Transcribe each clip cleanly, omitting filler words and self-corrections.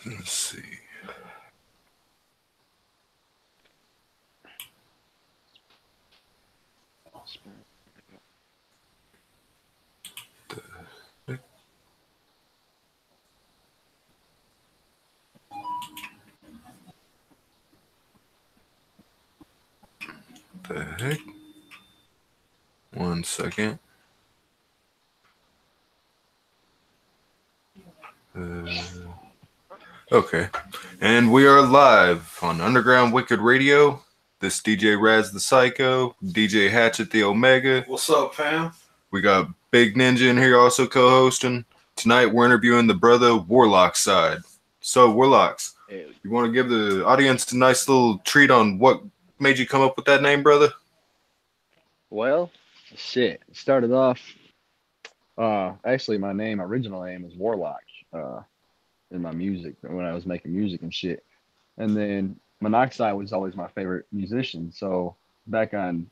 Let's see. The heck? 1 second. Okay. And we are live on Underground Wicked Radio. This DJ Raz the Psycho, DJ Hatchet the Omega. What's up, fam? We got Big Ninja in here also co-hosting. Tonight we're interviewing the brother Warloxide. So, Warlocks, you want to give the audience a nice little treat on what made you come up with that name, brother? Well, shit. It started off. Actually, my original name is Warlock. In my music when I was making music and shit, and then Monoxide was always my favorite musician. So back on,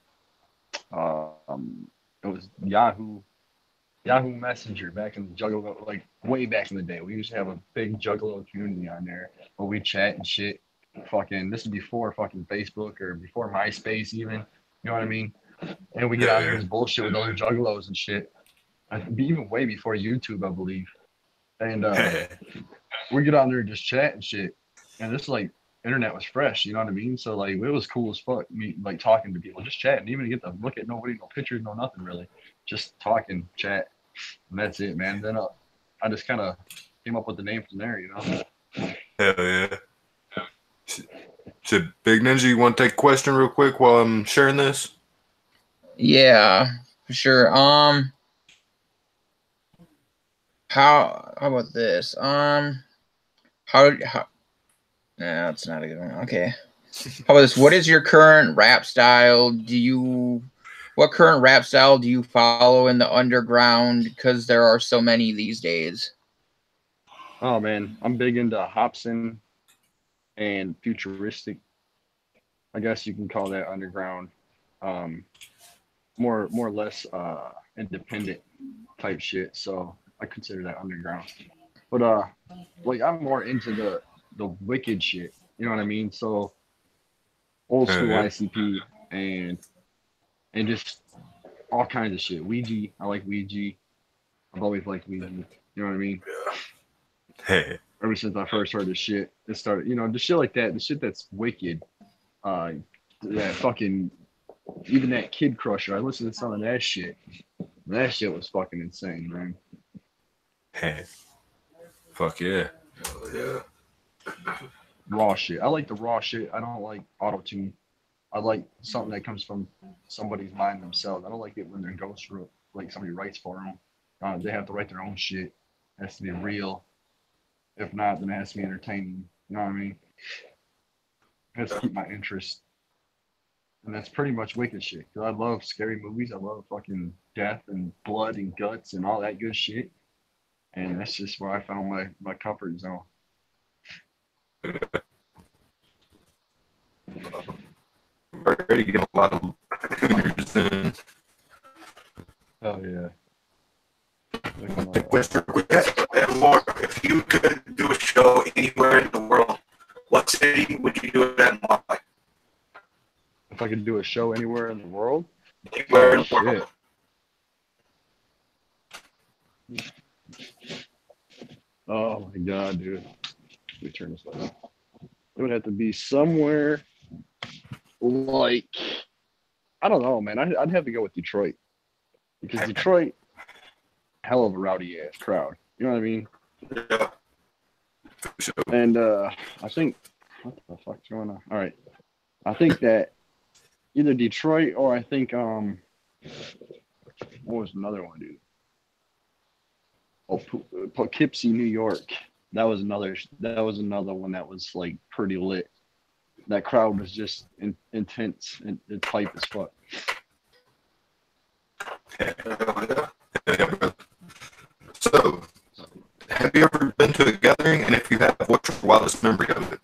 it was Yahoo Messenger back in the Juggalo, like way back in the day. We used to have a big Juggalo community on there where we chat and shit. Fucking, this is before fucking Facebook or before MySpace even. You know what I mean? And we get out here and bullshit with other Juggalos and shit. Even way before YouTube, I believe. And we get on there and just chat and shit. And this like internet was fresh, you know what I mean? So like it was cool as fuck, me like talking to people, just chatting, even to get to look at nobody, no pictures, no nothing really. Just talking, chat. And that's it, man. Then I just kind of came up with the name from there, you know? Hell yeah. So Big Ninja, you want to take a question real quick while I'm sharing this? Yeah, for sure. How about this? How nah, that's not a good one. Okay. How about this? What is your current rap style? What current rap style do you follow in the underground? Because there are so many these days. Oh man, I'm big into Hobson and futuristic. I guess you can call that underground. More or less independent type shit. So I consider that underground. But like I'm more into the wicked shit. You know what I mean? So old school ICP and just all kinds of shit. Ouija, I like Ouija. I've always liked Ouija. You know what I mean? Hey. Ever since I first heard this shit, it started, you know, the shit like that, the shit that's wicked. That fucking, even that Kid Crusher, I listened to some of that shit. That shit was fucking insane, man. Hey. Fuck yeah. Yeah. Raw shit. I like the raw shit. I don't like auto-tune. I like something that comes from somebody's mind themselves. I don't like it when they're ghost wrote, like somebody writes for them. They have to write their own shit. It has to be real. If not, then it has to be entertaining. You know what I mean? It has to keep my interest. And that's pretty much wicked shit. Because I love scary movies. I love fucking death and blood and guts and all that good shit. And that's just where I found my comfort zone. We're ready to get a lot of years in. Oh, yeah. If you could do a show anywhere in the world, what city would you do it at and why? If I could do a show anywhere in the world? Anywhere in the world. Oh my god, dude. Let me turn this light on. It would have to be somewhere like, I don't know, man. I'd have to go with Detroit. Because Detroit, hell of a rowdy ass crowd. You know what I mean? Yeah. And I think, what the fuck's going on? All right. I think that either Detroit or I think, what was another one, dude? Oh, Poughkeepsie, New York. That was another one that was like pretty lit. That crowd was just intense and tight as fuck. So, have you ever been to a gathering? And if you have, what's your wildest memory of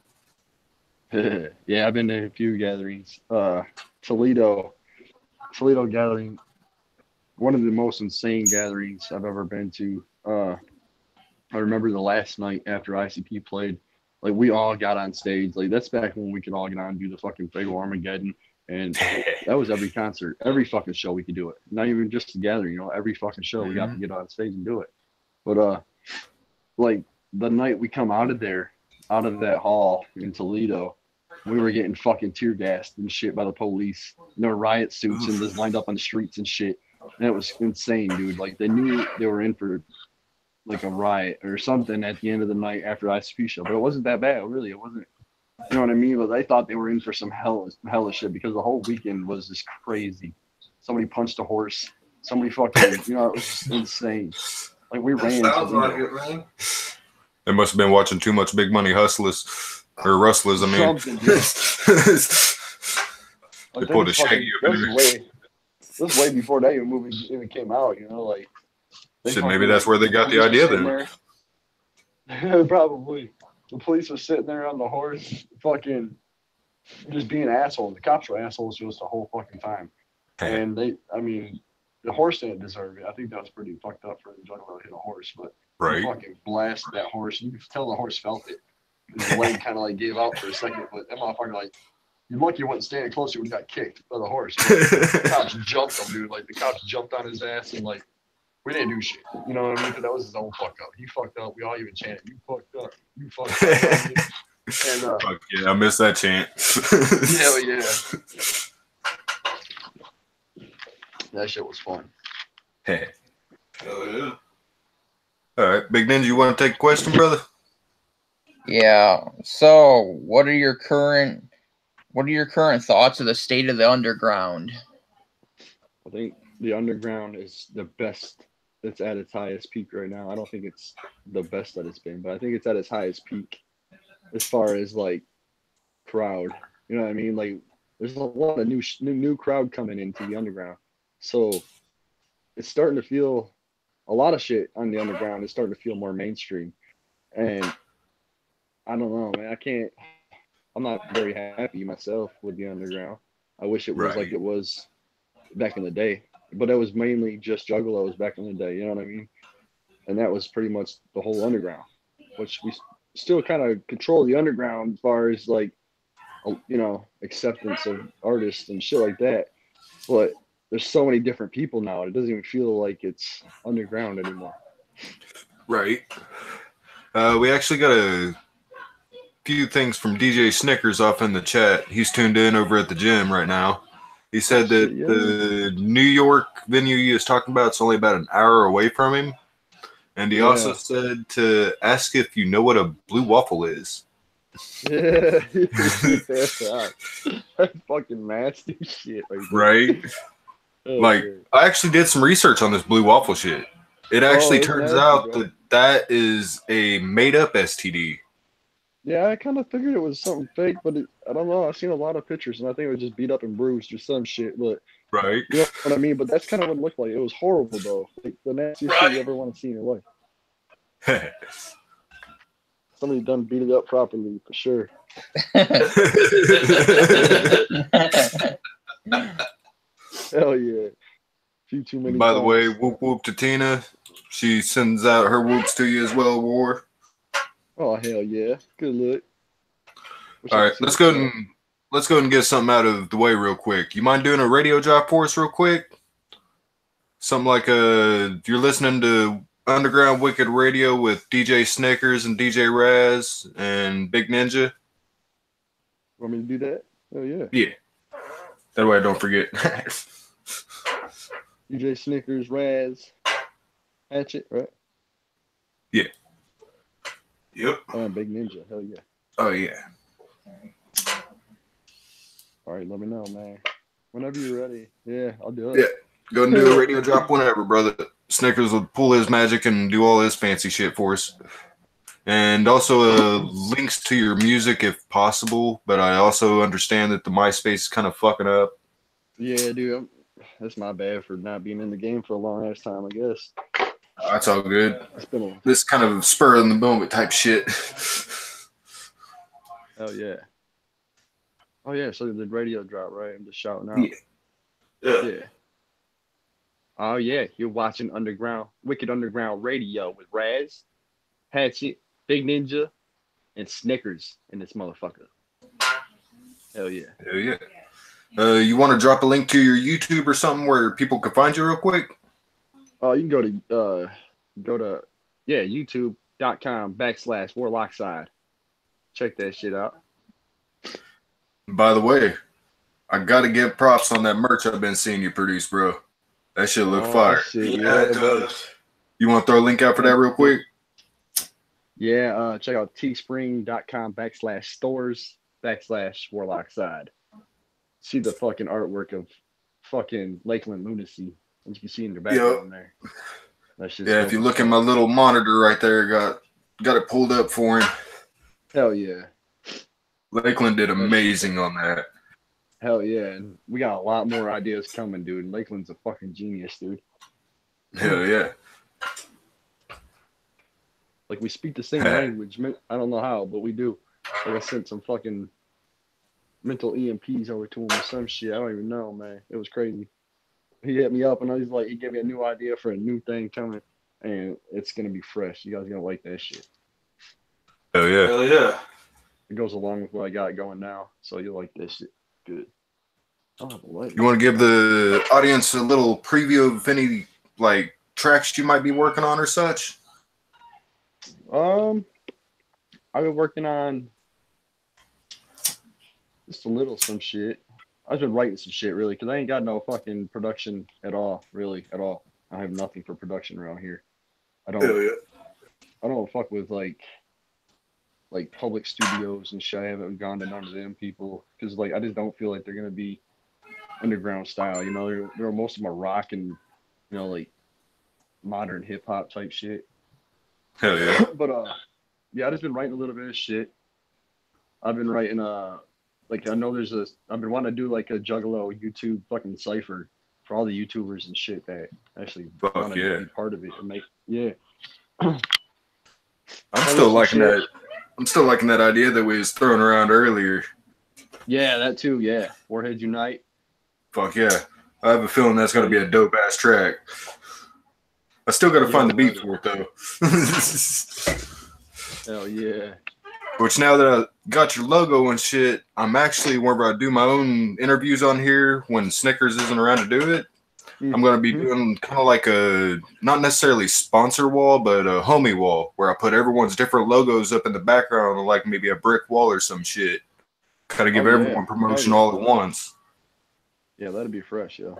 it? Yeah, I've been to a few gatherings. Toledo Toledo gathering, one of the most insane gatherings I've ever been to. I remember the last night after ICP played, like we all got on stage. Like that's back when we could all get on and do the fucking Fatal Armageddon. And that was every concert, every fucking show we could do it. Not even just the gathering, you know, every fucking show we got to get on stage and do it. But like the night we come out of there, out of that hall in Toledo, we were getting fucking tear gassed and shit by the police. And there were riot suits and just lined up on the streets and shit. And it was insane, dude. Like they knew they were in for like a riot or something at the end of the night after the ICP show. But it wasn't that bad, really. It wasn't. You know what I mean? But they thought they were in for some hellish shit because the whole weekend was just crazy. Somebody punched a horse. Somebody fucking, you know, it was just insane. Like we ran. Sounds like it, man. They must have been watching too much Big Money Hustlers or Rustlers. I mean, they pulled a Shaggy up in there. This was way before that movie even came out. You know, like shit. Maybe that's where they got the idea then. Probably. The police was sitting there on the horse, fucking just being assholes. The cops were assholes just the whole fucking time. And the horse didn't deserve it. I think that was pretty fucked up for the juggler to hit a horse, but right. Fucking blasted that horse. You could tell the horse felt it. His leg kind of like gave out for a second, but that motherfucker, like, you're lucky you wasn't standing close, you would have got kicked by the horse. The cops jumped him, dude. Like, the cops jumped on his ass and, like, we didn't do shit. You know what I mean? But that was his own fuck up. He fucked up. We all even chanted, "You fucked up. You fucked up." And fuck yeah, I miss that chant. Hell yeah. That shit was fun. Hey. Hell yeah. All right, Big Ninja, you want to take a question, brother? Yeah. So, what are your current thoughts of the state of the underground? I think the underground is the best. It's at its highest peak right now. I don't think it's the best that it's been, but I think it's at its highest peak as far as like crowd. You know what I mean? Like there's a lot of new crowd coming into the underground. So it's starting to feel a lot of shit on the underground is starting to feel more mainstream. And I don't know, man. I'm not very happy myself with the underground. I wish it was like it was back in the day. But it was mainly just juggalos back in the day, you know what I mean? And that was pretty much the whole underground, which we still kind of control the underground as far as like, you know, acceptance of artists and shit like that. But there's so many different people now. It doesn't even feel like it's underground anymore. Right. We actually got a few things from DJ Snickers off in the chat. He's tuned in over at the gym right now. He said that the New York venue he was talking about is only about an hour away from him. And he also said to ask if you know what a blue waffle is. Yeah. That's fucking nasty shit. Right? Like, I actually did some research on this blue waffle shit. It actually turns out that is a made-up STD. Yeah, I kind of figured it was something fake, but I don't know. I've seen a lot of pictures, and I think it was just beat up and bruised or some shit. But right, you know what I mean. But that's kind of what it looked like. It was horrible, though. Like the nastiest shit you ever want to see in your life. Somebody done beat it up properly for sure. Hell yeah! Few too many. By the way, whoop whoop to Tina. She sends out her whoops to you as well, War. Oh hell yeah! Good look. All right, let's go and get something out of the way real quick. You mind doing a radio drop for us real quick? Something like you're listening to Underground Wicked Radio with DJ Snickers and DJ Raz and Big Ninja. Want me to do that? Oh yeah. Yeah. That way I don't forget. DJ Snickers, Raz, Hatchet, right? Yeah. Yep. Big Ninja. Hell yeah. Oh yeah. All right, let me know, man. Whenever you're ready. Yeah, I'll do it. Yeah. Go and do a radio drop whenever, brother. Snickers will pull his magic and do all his fancy shit for us. And also links to your music if possible, but I also understand that the MySpace is kind of fucking up. Yeah, dude. That's my bad for not being in the game for a long ass time, I guess. That's all good. It's been this kind of spur of the moment type shit. Oh yeah. Oh yeah, so the radio drop, right? I'm just shouting out. Yeah. Yeah. Oh yeah, you're watching Wicked Underground Radio with Raz, Hatchet, Big Ninja, and Snickers in this motherfucker. Hell yeah. Hell yeah. You want to drop a link to your YouTube or something where people can find you real quick? Oh, you can go to youtube.com/Warloxide. Check that shit out. By the way, I got to give props on that merch I've been seeing you produce, bro. That shit look fire. Shit, Yeah, it does. You want to throw a link out for that real quick? Yeah, check out teespring.com/stores/Warloxide. See the fucking artwork of fucking Lakeland Lunacy, as you can see in the background there. That's just Yeah, if you look at my little monitor right there, got it pulled up for him. Hell yeah. Lakeland did amazing on that. Hell yeah. And we got a lot more ideas coming, dude. Lakeland's a fucking genius, dude. Hell yeah. Like, we speak the same language. I don't know how, but we do. Like, I sent some fucking mental EMPs over to him or some shit. I don't even know, man. It was crazy. He hit me up and he's like, he gave me a new idea for a new thing coming, and it's gonna be fresh. You guys are gonna like that shit. Hell yeah. Hell yeah. It goes along with what I got going now, so you'll like this shit. Good. Oh, You want to give the audience a little preview of any like tracks you might be working on or such? I've been working on just a little some shit. I've been writing some shit really, because I ain't got no fucking production at all, really, at all. I have nothing for production around here. I don't fuck with like public studios and shit. I haven't gone to none of them people because like I just don't feel like they're gonna be underground style. You know, they're most of them are rock and like modern hip hop type shit. Hell yeah. But yeah, I just been writing a little bit of shit. I've been writing like I know I've been wanting to do like a Juggalo YouTube fucking cipher for all the YouTubers and shit that actually want to be part of it and make I'm still liking that. I'm still liking that idea that we was throwing around earlier. Yeah, that too. Yeah, Warheads Unite. Fuck yeah. I have a feeling that's going to be a dope ass track. I still got to find the beat for it though. Hell yeah. Which now that I got your logo and shit, I'm actually whenever I do my own interviews on here when Snickers isn't around to do it, I'm going to be doing kind of like a, not necessarily sponsor wall, but a homie wall where I put everyone's different logos up in the background, like maybe a brick wall or some shit. Kind of give everyone promotion all at once. Yeah, that'd be fresh, yeah.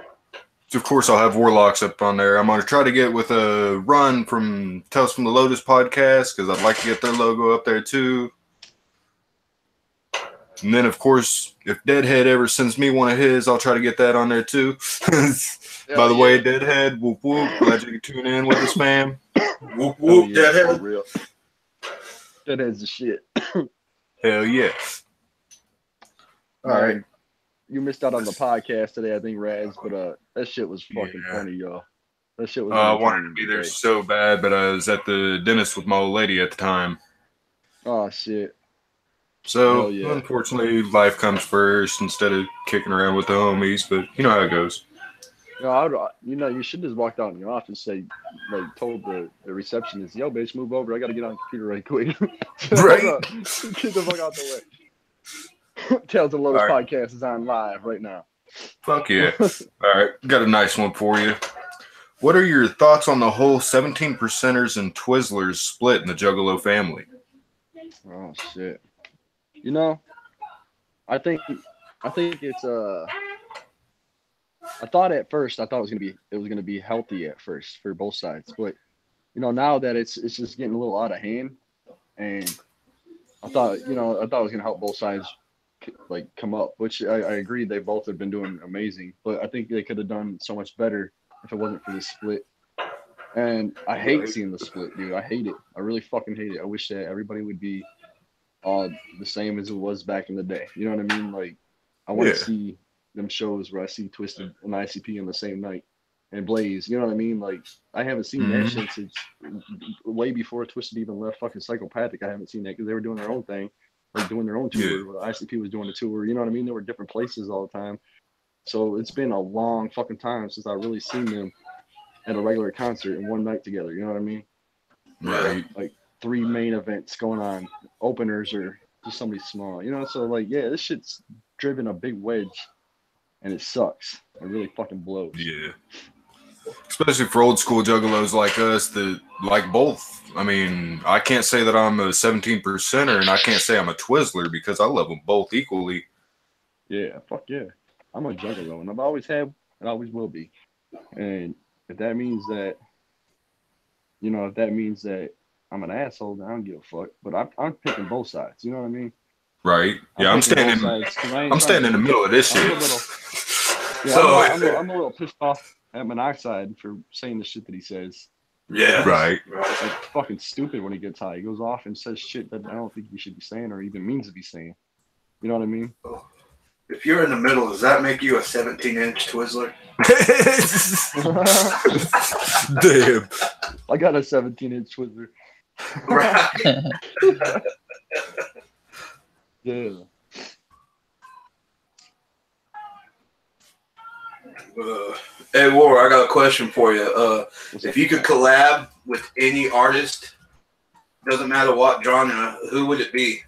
So of course, I'll have Warlocks up on there. I'm going to try to get with a run from Tales from the Lotus podcast because I'd like to get their logo up there too. And then, of course, if Deadhead ever sends me one of his, I'll try to get that on there too. By the way, Deadhead, whoop whoop. Glad you could tune in with us, fam. Whoop whoop, Deadhead. Real. Deadhead's the shit. Hell yeah. All right. You missed out on the podcast today, I think, Raz, but that shit was fucking funny, y'all. That shit was I wanted to be there so bad, but I was at the dentist with my old lady at the time. Oh, shit. So, unfortunately, life comes first instead of kicking around with the homies, but you know how it goes. You should just walked out in your office and say, like, told the receptionist, yo, bitch, move over. I got to get on the computer right quick. Right? Get the fuck out the way. Tales of Lotus podcast is on live right now. Fuck yeah. All right. Got a nice one for you. What are your thoughts on the whole 17%ers and Twizzlers split in the Juggalo family? Oh, shit. You know, I think it's I thought at first it was gonna be healthy at first for both sides, but now that it's just getting a little out of hand, and I thought it was gonna help both sides like come up, which I agree they both have been doing amazing, but I think they could have done so much better if it wasn't for this split. And I hate seeing the split, dude. I hate it. I really fucking hate it. I wish that everybody would be all the same as it was back in the day. You know what I mean? Like, I want to see them shows where I see Twisted and ICP on the same night and Blaze. You know what I mean? Like, I haven't seen that shit since way before Twisted even left fucking Psychopathic. I haven't seen that because they were doing their own thing, like doing their own tour. ICP was doing the tour. You know what I mean? They were different places all the time. So it's been a long fucking time since I really seen them at a regular concert in one night together. You know what I mean? Right. Like 3 main events going on, openers or just somebody small. You know, so like yeah, this shit's driven a big wedge, and it sucks. It really fucking blows. Yeah. Especially for old school juggalos like us that like both. I mean, I can't say that I'm a 17%er and I can't say I'm a Twizzler because I love them both equally. Yeah, fuck yeah. I'm a juggalo, and I've always have, and always will be. And if that means that, if that means that I'm an asshole, then I don't give a fuck. But I'm picking both sides. You know what I mean? Right? Yeah, I'm picking standing. both sides 'cause I ain't I'm trying standing in the middle of this I'm a shit. little, yeah, So I'm a little pissed off at Monoxide for saying the shit that he says. yeah, Right. Like fucking stupid when he gets high. He goes off and says shit that I don't think he should be saying or even means to be saying. You know what I mean? If you're in the middle, does that make you a 17-inch Twizzler? Damn. I got a 17-inch Twizzler. Right. Yeah. Hey, War, I got a question for you. If you could collab with any artist, doesn't matter what genre, who would it be?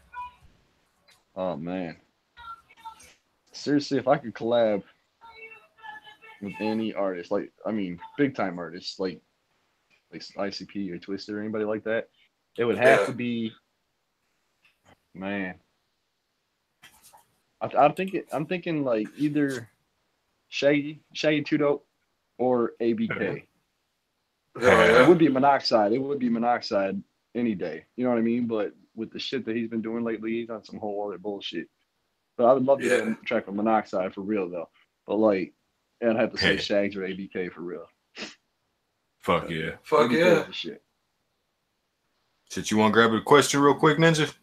Oh man. Seriously, if I could collab with any artist, big time artists, like ICP or Twister or anybody like that, it would have to be, man. I'm thinking like either Shaggy 2 Dope or ABK. Yeah. It would be Monoxide. It would be Monoxide any day. You know what I mean? But with the shit that he's been doing lately, he's on some whole other bullshit. But I would love to get a track with Monoxide for real though. But like, I'd have to say Shags or ABK for real. Fuck yeah. Fuck ABK yeah. is the shit. Shit, you want to grab a question real quick, Ninja?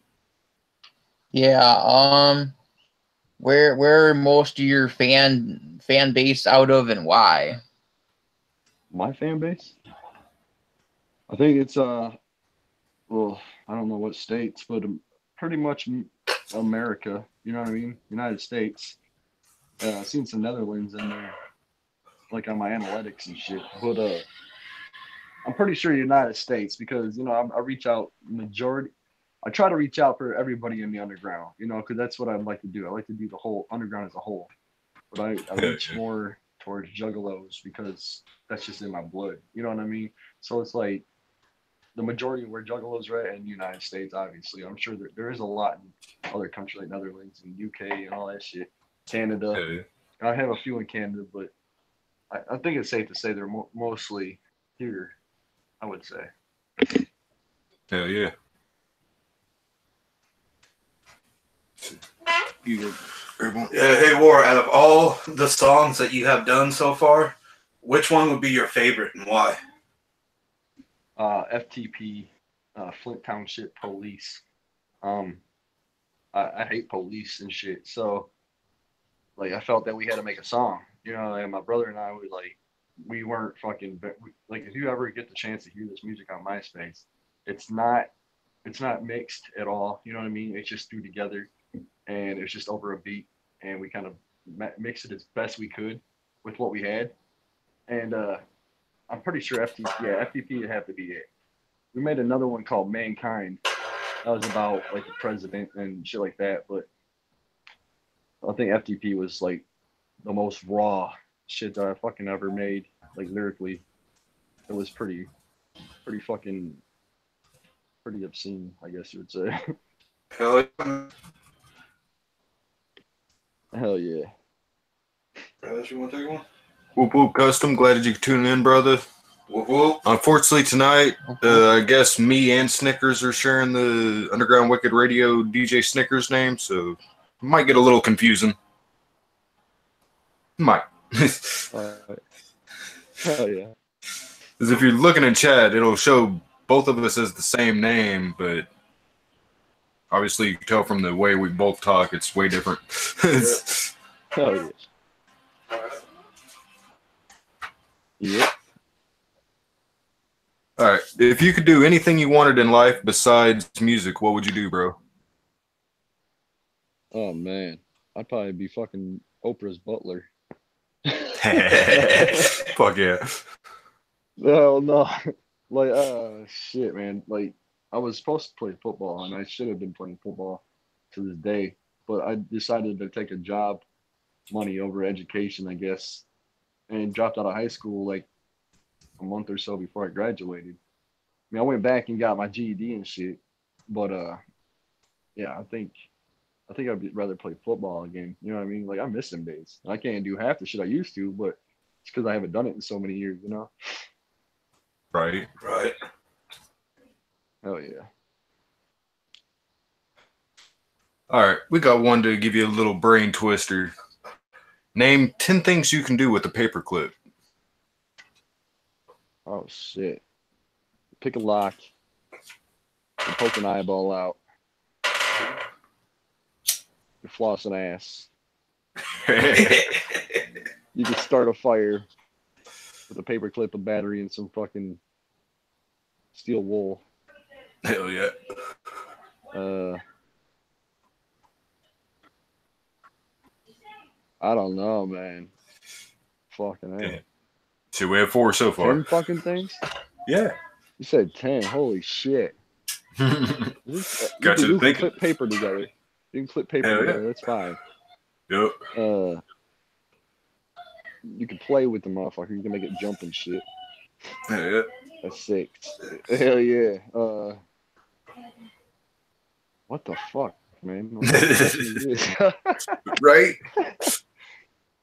Yeah. Where are most of your fan base out of and why? My fan base? I think it's well, I don't know what states, but pretty much America. You know what I mean? United States. I've seen some Netherlands in there, like on my analytics and shit. But I'm pretty sure United States because I reach out majority. I try to reach out for everybody in the underground, because that's what I like to do. I like to do the whole underground as a whole. But I reach more towards juggalos because that's just in my blood. You know what I mean? So it's like the majority of where juggalos are at in the United States, obviously. I'm sure there is a lot in other countries like Netherlands and UK and all that shit. Canada. I have a few in Canada, but I think it's safe to say they're mostly here, I would say. Hell yeah. Yeah, hey War, out of all the songs that you have done so far, which one would be your favorite and why? FTP, Flint Township Police. I hate police and shit, so like I felt that we had to make a song, and my brother and I would we weren't fucking like if you ever get the chance to hear this music on MySpace, it's not mixed at all, you know what I mean? It's just threw together and it's just over a beat and we kind of mixed it as best we could with what we had. And I'm pretty sure FTP would have to be it. We made another one called Mankind. That was about like the president and shit like that, but I think FTP was like the most raw shit that I fucking ever made, like lyrically. It was pretty obscene, I guess you would say. Hell yeah. Hell yeah. Brothers, you want to take one? Whoop whoop custom. Glad that you could tune in, brother. Whoop whoop. Unfortunately tonight, I guess me and Snickers are sharing the Underground Wicked Radio DJ Snickers name, so it might get a little confusing. Might. Hell yeah. Because if you're looking in chat, it'll show both of us as the same name, but obviously you can tell from the way we both talk, it's way different. Hell yeah. Yep. All right. If you could do anything you wanted in life besides music, what would you do, bro? Oh man, I'd probably be fucking Oprah's butler. Fuck yeah. No, no. Like, shit, man. Like, I was supposed to play football, and I should have been playing football to this day, but I decided to take a job, money over education, I guess, and dropped out of high school like a month or so before I graduated. I mean, I went back and got my GED and shit, but yeah, I think I'd rather play football again. You know what I mean? Like I miss them days. I can't do half the shit I used to, but it's because I haven't done it in so many years. You know? Right. Right. Hell yeah. All right. We got one to give you a little brain twister. Name 10 things you can do with a paperclip. Oh shit. Pick a lock. You poke an eyeball out. You floss an ass. You can start a fire with a paperclip, a battery, and some fucking steel wool. Hell yeah. I don't know, man. Fucking hell. Yeah. So we have 4 so far. 10 fucking things? Yeah. You said 10. Holy shit. Got you can thinking. clip paper together. You can clip paper Hell yeah. together. That's fine. Yep. You can play with the motherfucker. You can make it jump and shit. Hell yeah. That's 6. Hell yeah. What the fuck, man? What the fuck is this? Right?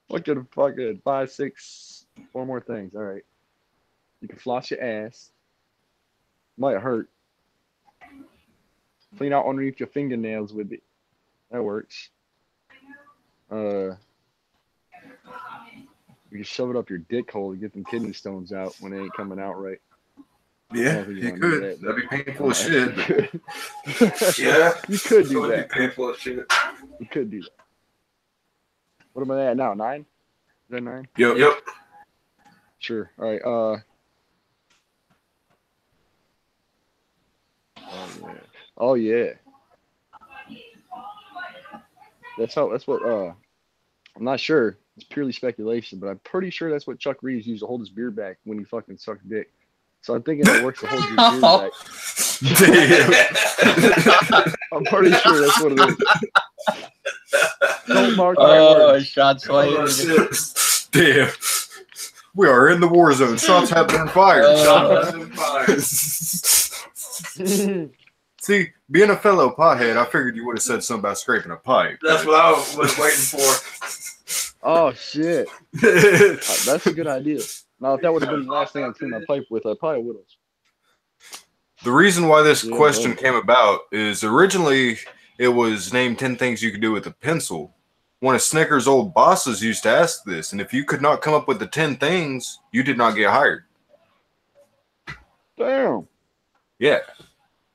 Fucking 5, 6, 4 more things. All right. You can floss your ass. Might hurt. Clean out underneath your fingernails with it. That works. You can shove it up your dick hole to get them kidney stones out when they ain't coming out right. Yeah, you could. That'd be painful as shit. Yeah. You could do It would that. be painful as shit. You could do that. What am I at now? 9? Is that 9? Yep. Sure. All right. Oh yeah. That's what I'm not sure. It's purely speculation, but I'm pretty sure that's what Chuck Reeves used to hold his beer back when he fucking sucked dick. So I'm thinking it works to hold your beer back. I'm pretty sure that's what it is. Don't mark my words. Shots fired. Oh, Damn. We are in the war zone. Shots have been fired. See, being a fellow pothead, I figured you would have said something about scraping a pipe. That's what I was waiting for. Oh shit. That's a good idea. Now if that would have been the last thing I cleaned my pipe with, I probably would have. The reason why this question came about is originally it was named 10 things you could do with a pencil. One of Snicker's old bosses used to ask this, and if you could not come up with the 10 things, you did not get hired. Damn. Yeah.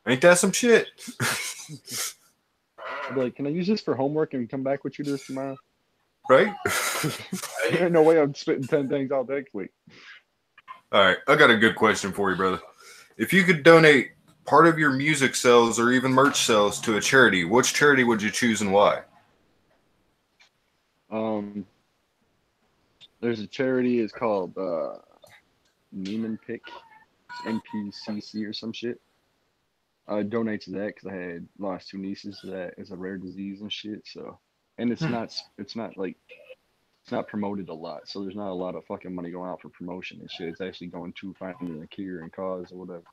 Ain't that some shit? I'd be like, can I use this for homework and come back with you this tomorrow? Right? There ain't no way I'm spitting 10 things all next week. All right, I got a good question for you, brother. If you could donate part of your music sales or even merch sales to a charity, which charity would you choose and why? There's a charity. It's called Neiman Pick. It's NPCC or some shit. I donate to that because I had lost 2 nieces to that. It's a rare disease and shit. So, and it's not promoted a lot. So there's not a lot of fucking money going out for promotion and shit. It's actually going to finding a cure and cause or whatever.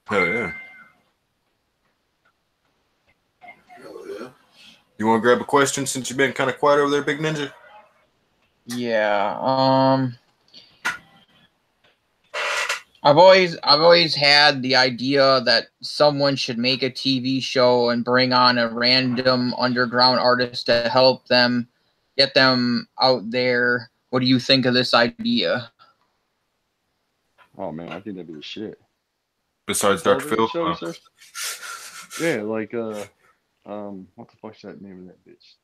Hell yeah. Hell yeah. You want to grab a question since you've been kind of quiet over there, Big Ninja? Yeah. I've always had the idea that someone should make a TV show and bring on a random underground artist to help them get them out there. What do you think of this idea? Oh man, I think that'd be the shit. Besides Dr. Phil? Show, yeah, like what the fuck's that name of that bitch?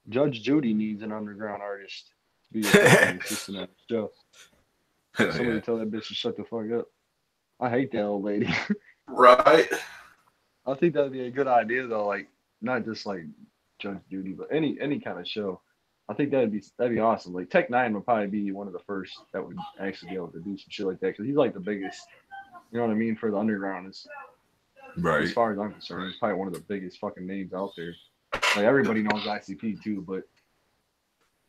Judge Judy needs an underground artist to be a fucking assistant at the show. Somebody tell that bitch to shut the fuck up. I hate that old lady. Right. I think that'd be a good idea though, like not just like Judge Judy, but any kind of show. I think that'd be awesome. Like Tech Nine would probably be one of the first that would actually be able to do some shit like that because he's like the biggest. You know what I mean? For the underground, as far as I'm concerned, he's probably one of the biggest fucking names out there. Like everybody knows ICP too, but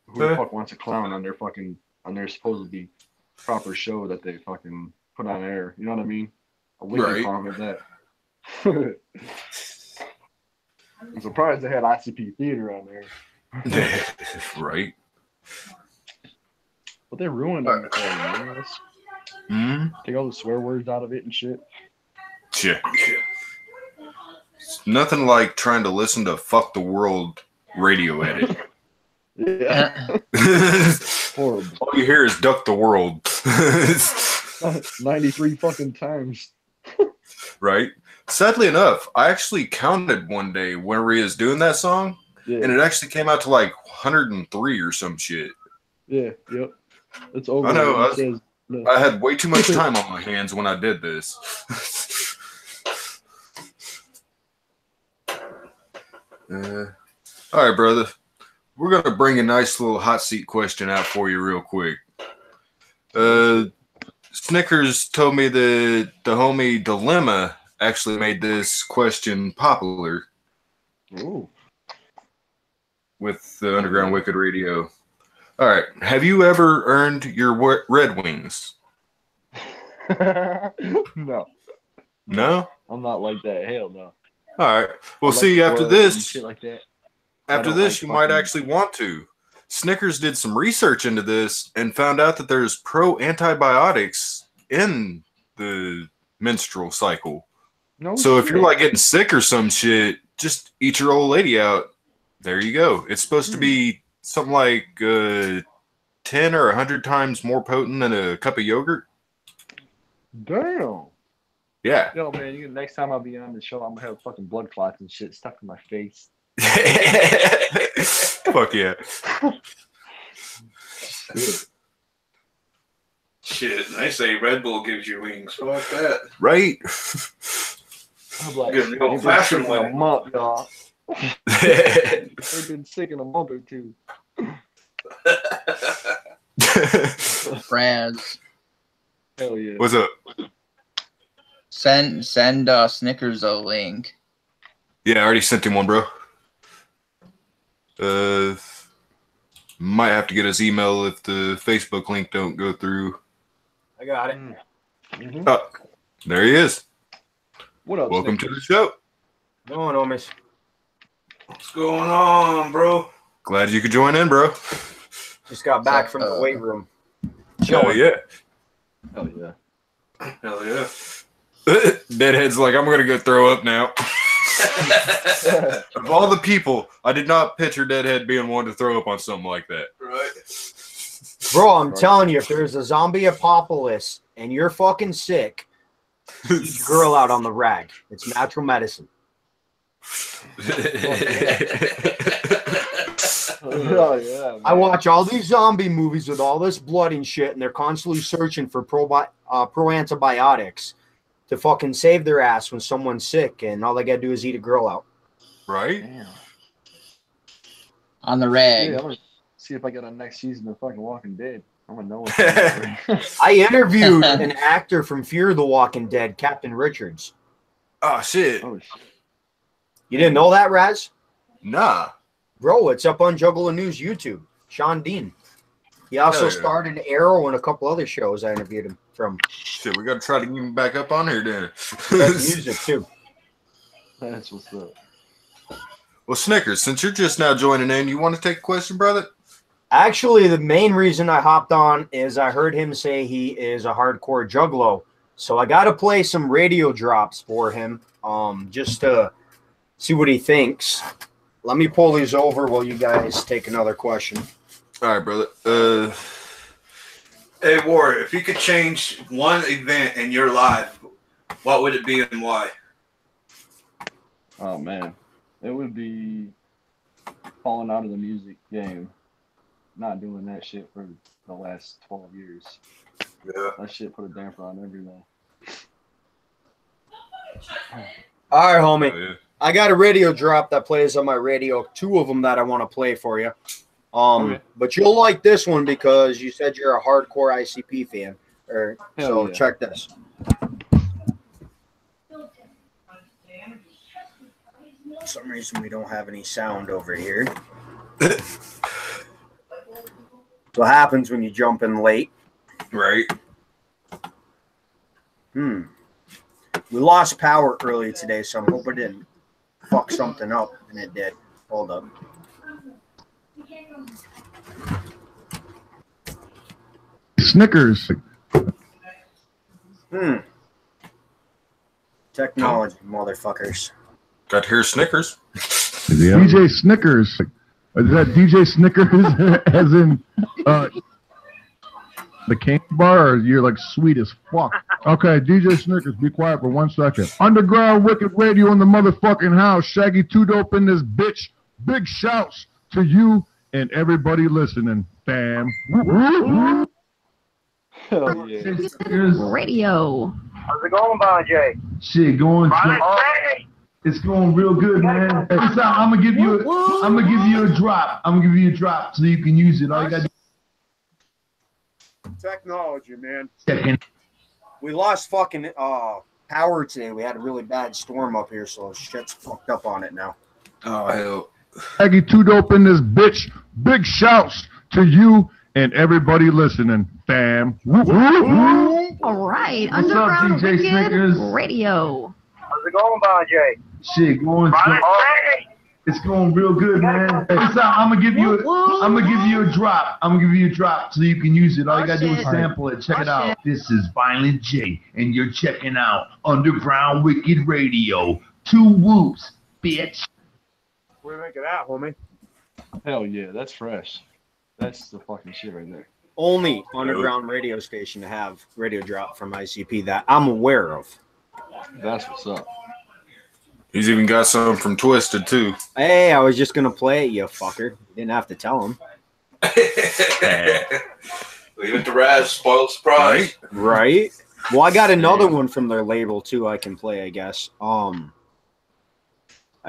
who the fuck wants a clown on their supposedly proper show that they fucking put on air? You know what I mean? A wicked clown at that. I'm surprised they had ICP theater on there. Right. But they ruined it. Take all the swear words out of it and shit. Yeah. It's nothing like trying to listen to "Fuck the World" radio edit. Yeah. Horrible. All you hear is "Duck the World." 93 fucking times. Right. Sadly enough, I actually counted one day whenever he was doing that song, and it actually came out to like 103 or some shit. Yeah. Yep. It's over. I know. I had way too much time on my hands when I did this. All right, brother. We're going to bring a nice little hot seat question out for you real quick. Snickers told me that the homie Dilemma actually made this question popular. Ooh. With the Underground Wicked Radio. All right. Have you ever earned your Red Wings? No. No? I'm not like that. Hell no. All right. Well, like see, after this, shit like that. after this, you might actually want to. Snickers did some research into this and found out that there's pro-antibiotics in the menstrual cycle. No So shit. if you're like getting sick or some shit, just eat your old lady out. There you go. It's supposed to be something like 10 or 100 times more potent than a cup of yogurt. Damn. Yeah. Yo, man, next time I'll be on the show, I'm gonna have fucking blood clots and shit stuck in my face. Fuck yeah. Shit, they say Red Bull gives you wings. Fuck that. Right? I'm like, Good they've old been fashioned sick in a way. month, y'all. They've been sick in a month or two. Raz, Hell yeah. What's up? send Snickers a link. Yeah, I already sent him one, bro. Might have to get his email if the Facebook link don't go through. I got it. Mm-hmm. Oh, there he is. What up, Welcome to Snickers? the show. Go on, homies. What's going on, bro? Glad you could join in, bro. Just got back from the weight room. Hell yeah. Hell yeah. Hell yeah. Deadhead's like, I'm going to go throw up now. Of all the people, I did not picture Deadhead being one to throw up on something like that. Right. Bro, I'm telling you, if there's a zombie apocalypse and you're fucking sick, eat your girl out on the rag. It's natural medicine. Hell yeah, man. I watch all these zombie movies with all this blood and shit, and they're constantly searching for pro antibiotics to fucking save their ass when someone's sick, and all they gotta do is eat a girl out. Right? Damn. On the rag. Yeah, I'm gonna see if I get on next season of fucking Walking Dead. I'm gonna know what's I interviewed an actor from Fear the Walking Dead, Captain Richards. Oh, shit. Oh shit. You didn't know that, Raz? Nah. Bro, it's up on Juggalo News YouTube. Sean Dean. He also Hell yeah. starred in Arrow and a couple other shows I interviewed him from. Shit, we got to try to get him back up on here then. That's music, too. That's what's up. Well, Snickers, since you're just now joining in, you want to take a question, brother? Actually, the main reason I hopped on is I heard him say he is a hardcore juggalo. So I got to play some radio drops for him just to see what he thinks. Let me pull these over while you guys take another question. All right, brother. Hey, War, if you could change one event in your life, what would it be and why? Oh man, it would be falling out of the music game. Not doing that shit for the last 12 years. Yeah. That shit put a damper on everything. All right, homie. Oh, yeah. I got a radio drop that plays on my radio. Two of them that I want to play for you. Okay. But you'll like this one because you said you're a hardcore ICP fan. So yeah. check this. For some reason we don't have any sound over here. What happens when you jump in late? Right. We lost power early today, so I'm hoping it didn't fuck something up, and it did. Hold up. Snickers. Technology, motherfuckers. Got to hear Snickers. DJ Snickers. Is that DJ Snickers as in the candy bar, or you're like sweet as fuck? Okay, DJ Snickers, be quiet for 1 second. Underground Wicked Radio in the motherfucking house. Shaggy Two Dope in this bitch. Big shouts to you and everybody listening, fam. Hell yeah. Radio. How's it going, Bonjay? Shit, going it's going real good, man. Hey, so I'm gonna give you a drop. I'm gonna give you a drop so you can use it. All you gotta do. Technology, man. Second. We lost fucking power today. We had a really bad storm up here, so shit's fucked up on it now. Oh, hell. Shaggy Two Dope in this bitch. Big shouts to you and everybody listening, fam. All right. What's up, Underground DJ Wicked Snickers? Radio. How's it going, Bonjay? Shit, it's going real good, man. Hey, so I'm gonna give you a drop. I'm gonna give you a drop so you can use it. All you gotta do is sample it. Check it out. This is Violent J, and you're checking out Underground Wicked Radio. 2 whoops, bitch. What do you think of that, homie? Hell yeah, that's fresh. That's the fucking shit right there. Only underground radio station to have radio drop from ICP that I'm aware of. That's what's up. He's even got some from Twisted, too. Hey, I was just going to play it, you fucker. You didn't have to tell him. Leave it to Raz. Spoiled surprise. Right? Well, I got another one from their label, too, I can play, I guess. I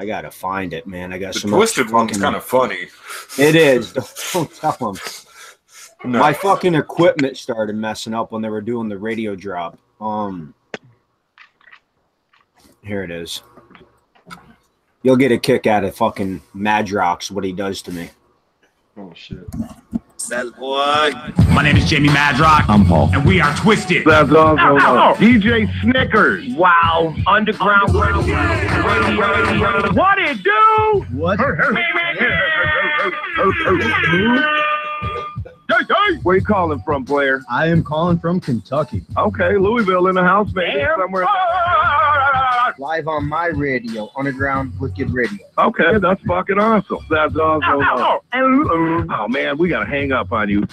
got to find it, man. I got The some Twisted one's kind of funny. It is. Don't tell them. No. My fucking equipment started messing up when they were doing the radio drop. Here it is. You'll get a kick out of fucking Madrox, what he does to me. Oh shit. That boy. My name is Jamie Madrox. I'm Paul. And we are Twisted. That's awesome. DJ Snickers. Wow. Underground Radio. What it do? What? Where you calling from, player? I am calling from Kentucky. Okay, Louisville in the house, maybe somewhere. Live on my radio, Underground Wicked Radio. Okay, that's fucking awesome. That's awesome. Oh man, we gotta hang up on you.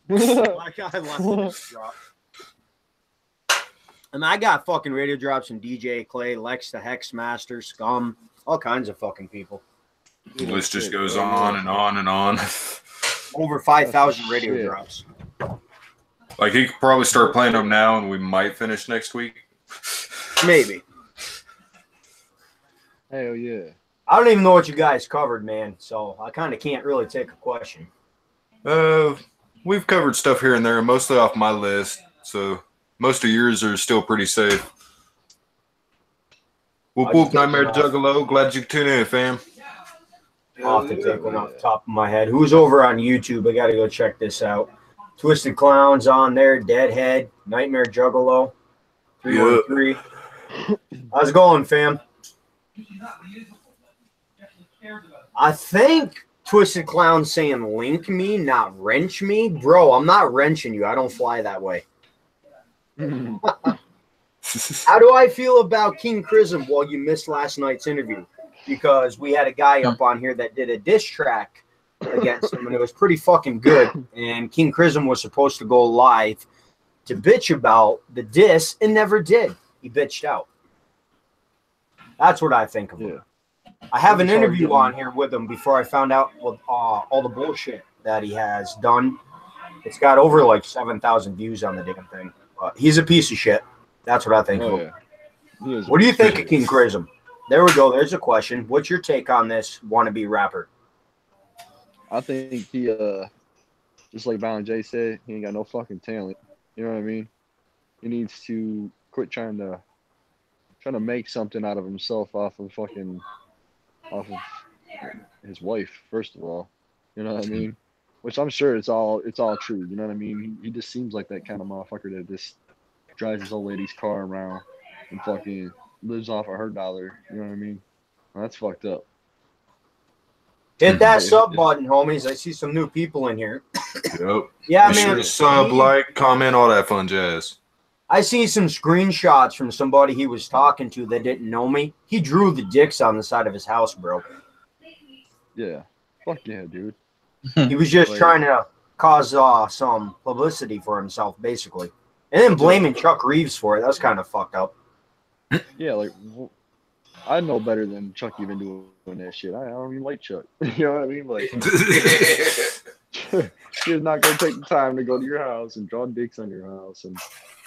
My guy left this drop. And I got fucking radio drops from DJ Clay, Lex the Hexmaster, Scum, all kinds of fucking people. The list just goes on and on and on. Over 5,000 radio drops. Like, he could probably start playing them now, and we might finish next week. Maybe. Hell yeah. I don't even know what you guys covered, man. So I kind of can't really take a question. We've covered stuff here and there, mostly off my list. So most of yours are still pretty safe. Whoop whoop, Nightmare Juggalo. Glad you could tune in, fam. I'll have to take one off the top of my head. Who's over on YouTube? I got to go check this out. Twisted Clowns on there. Deadhead. Nightmare Juggalo. 313. How's it going, fam? I think Twisted Clown saying link me, not wrench me. Bro, I'm not wrenching you. I don't fly that way. How do I feel about King Chrism? Well, you missed last night's interview because we had a guy up on here that did a diss track against him, and it was pretty fucking good. And King Chrism was supposed to go live to bitch about the diss and never did. He bitched out. That's what I think of him. I have an interview on here with him before I found out all the bullshit that he has done. It's got over like 7,000 views on the damn thing. He's a piece of shit. That's what I think of him. What do you think of King Chrism? There we go. There's a question. What's your take on this wannabe rapper? I think he just like Violent J said, he ain't got no fucking talent. You know what I mean? He needs to quit trying to make something out of himself off of his wife, first of all. You know what I mean? Which I'm sure it's all true. You know what I mean? He just seems like that kind of motherfucker that just drives his old lady's car around and fucking lives off of her dollar. You know what I mean? Well, that's fucked up. Hit that sub button, homies. I see some new people in here. Yep. Yeah, Be man. sure to sub, like, comment, all that fun jazz. I see some screenshots from somebody he was talking to that didn't know me. He drew the dicks on the side of his house, bro. Yeah. Fuck yeah, dude. He was just trying to cause some publicity for himself, basically. And then blaming Chuck Reeves for it. That's kind of fucked up. Yeah, like, I know better than Chuck even doing that shit. I don't even like Chuck. You know what I mean? Like, he's not going to take the time to go to your house and draw dicks on your house. And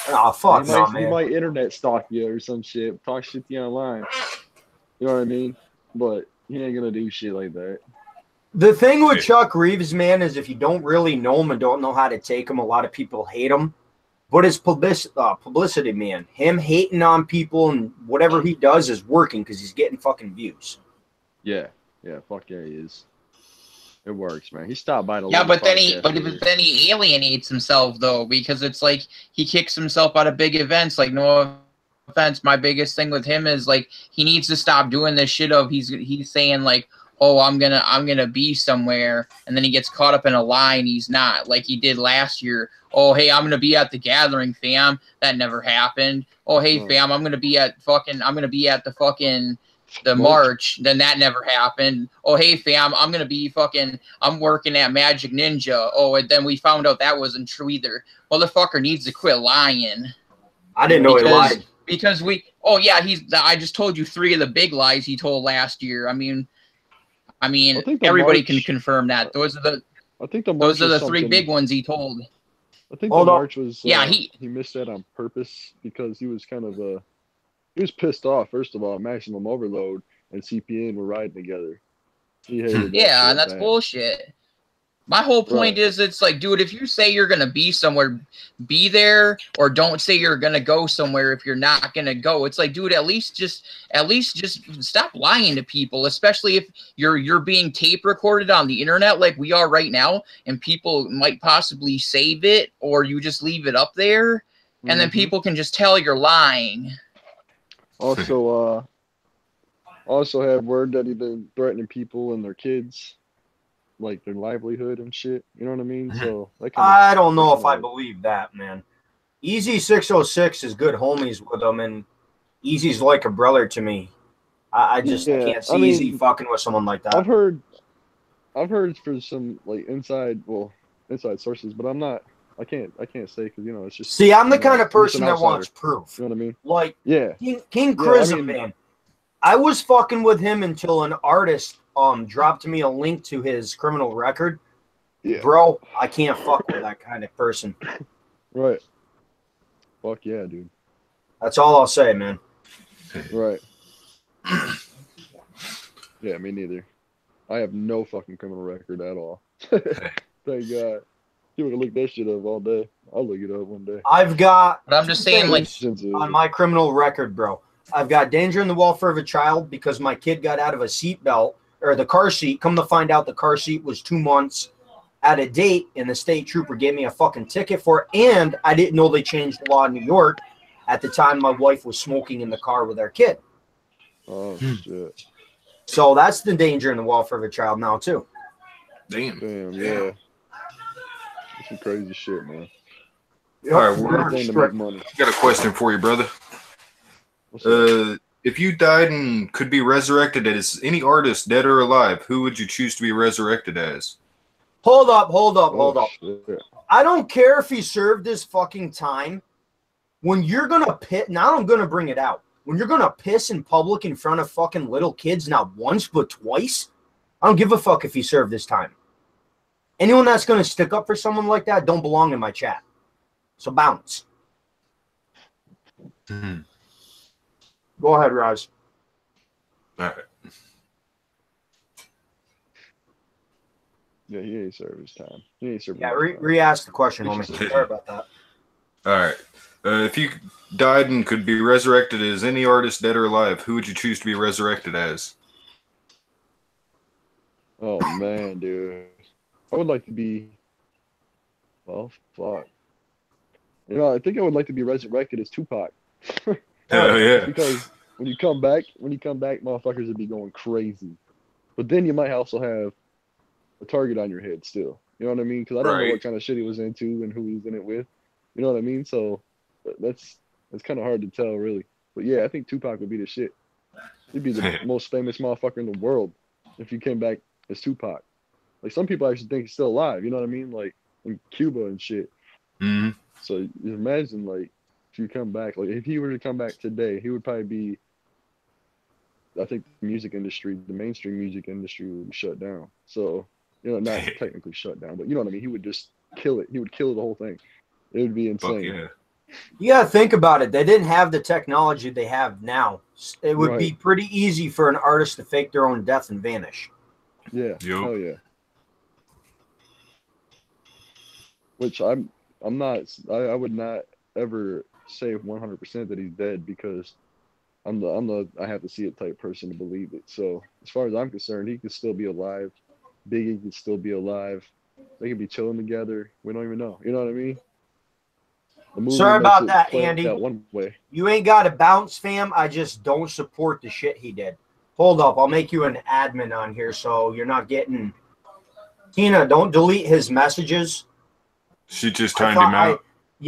oh, fuck no, man. He might internet stalk you or some shit, talk shit to you online. You know what I mean? But he ain't going to do shit like that. The thing with Chuck Reeves, man, is if you don't really know him and don't know how to take him, a lot of people hate him. But his publicity, man, him hating on people and whatever he does is working because he's getting fucking views. Yeah, fuck yeah, he is. It works, man. He stopped by the but then he alienates himself though, because it's like he kicks himself out of big events. Like, no offense, my biggest thing with him is like he needs to stop doing this shit of he's saying like, oh, I'm gonna be somewhere, and then he gets caught up in a lie and he's not, like he did last year. Oh, hey, I'm gonna be at the gathering, fam. That never happened. Oh, hey, fam, I'm gonna be at the march. Then that never happened. Oh, hey, fam, I'm working at Magic Ninja. Oh, and then we found out that wasn't true either. Motherfucker needs to quit lying. I didn't know he lied. Because I just told you 3 of the big lies he told last year. I mean, everybody can confirm that. Those are the 3 big ones he told. I think the march was he missed that on purpose because he was kind of he was pissed off. First of all, Maximum Overload and CPN were riding together. He hated that and that's bullshit. My whole point is, it's like, dude, if you say you're gonna be somewhere, be there, or don't say you're gonna go somewhere if you're not gonna go. It's like, dude, at least just stop lying to people, especially if you're being tape recorded on the internet like we are right now, and people might possibly save it, or you just leave it up there, and then people can just tell you're lying. Also, have word that he's been threatening people and their kids, like their livelihood and shit. You know what I mean? So I don't know if I believe that, man. Easy 606 is good homies with him, and Easy's like a brother to me. I just can't see Easy fucking with someone like that. I've heard for some like inside sources, but I can't say because it's just. See, I'm the kind of person that wants proof. You know what I mean? Like, yeah, King Charisma, man. I was fucking with him until an artist dropped me a link to his criminal record. Yeah. Bro, I can't fuck with that kind of person. Right. Fuck yeah, dude. That's all I'll say, man. Right. Yeah, me neither. I have no fucking criminal record at all. Thank God. You can look that shit up all day. I'll look it up one day. But I'm just saying, like, on my criminal record, bro, I've got danger in the welfare of a child because my kid got out of a seatbelt or the car seat. Come to find out the car seat was 2 months out of date, and the state trooper gave me a fucking ticket for it. And I didn't know they changed the law in New York at the time my wife was smoking in the car with our kid. Oh, shit. So that's the danger in the welfare of a child now, too. Damn, yeah. That's some crazy shit, man. All right, got a question for you, brother. If you died and could be resurrected as any artist, dead or alive, who would you choose to be resurrected as? Hold up. Shit. I don't care if he served his fucking time. When you're going to piss, now I'm going to bring it out. When you're going to piss in public in front of fucking little kids, not once but twice, I don't give a fuck if he served his time. Anyone that's going to stick up for someone like that don't belong in my chat. So bounce. Go ahead, Raj. All right. Yeah, he ain't served his time. He ain't served. Yeah, enough time. re-ask the question, He homie. should serve Sorry about that. All right. If you died and could be resurrected as any artist, dead or alive, who would you choose to be resurrected as? Oh man, dude. I would like to be. Well, fuck. You know, I think I would like to be resurrected as Tupac. Hell yeah. Because when you come back, motherfuckers would be going crazy. But then you might also have a target on your head still. You know what I mean? Because I don't know Right. what kind of shit he was into and who he was in it with. You know what I mean? So that's kind of hard to tell, really. But yeah, I think Tupac would be the shit. He'd be the most famous motherfucker in the world if you came back as Tupac. Like some people actually think he's still alive. You know what I mean? Like in Cuba and shit. Mm-hmm. So you imagine, like, if you come back, like, if he were to come back today, he would probably be, I think, the music industry, the mainstream music industry would be shut down. So, you know, not technically shut down, but you know what I mean? He would just kill it. He would kill the whole thing. It would be Fuck insane. yeah. You gotta think about it. They didn't have the technology they have now. It would be Right. pretty easy for an artist to fake their own death and vanish. Yeah. Yup. Oh, yeah. Which I would not ever say 100% that he's dead because I'm the I have to see it type person to believe it. So as far as I'm concerned, he could still be alive. Biggie could still be alive. They could be chilling together. We don't even know. You know what I mean? The movie Sorry makes about it that, play Andy. That one way. You ain't got to bounce, fam. I just don't support the shit he did. Hold up. I'll make you an admin on here so you're not getting... Tina, don't delete his messages. She just timed him out.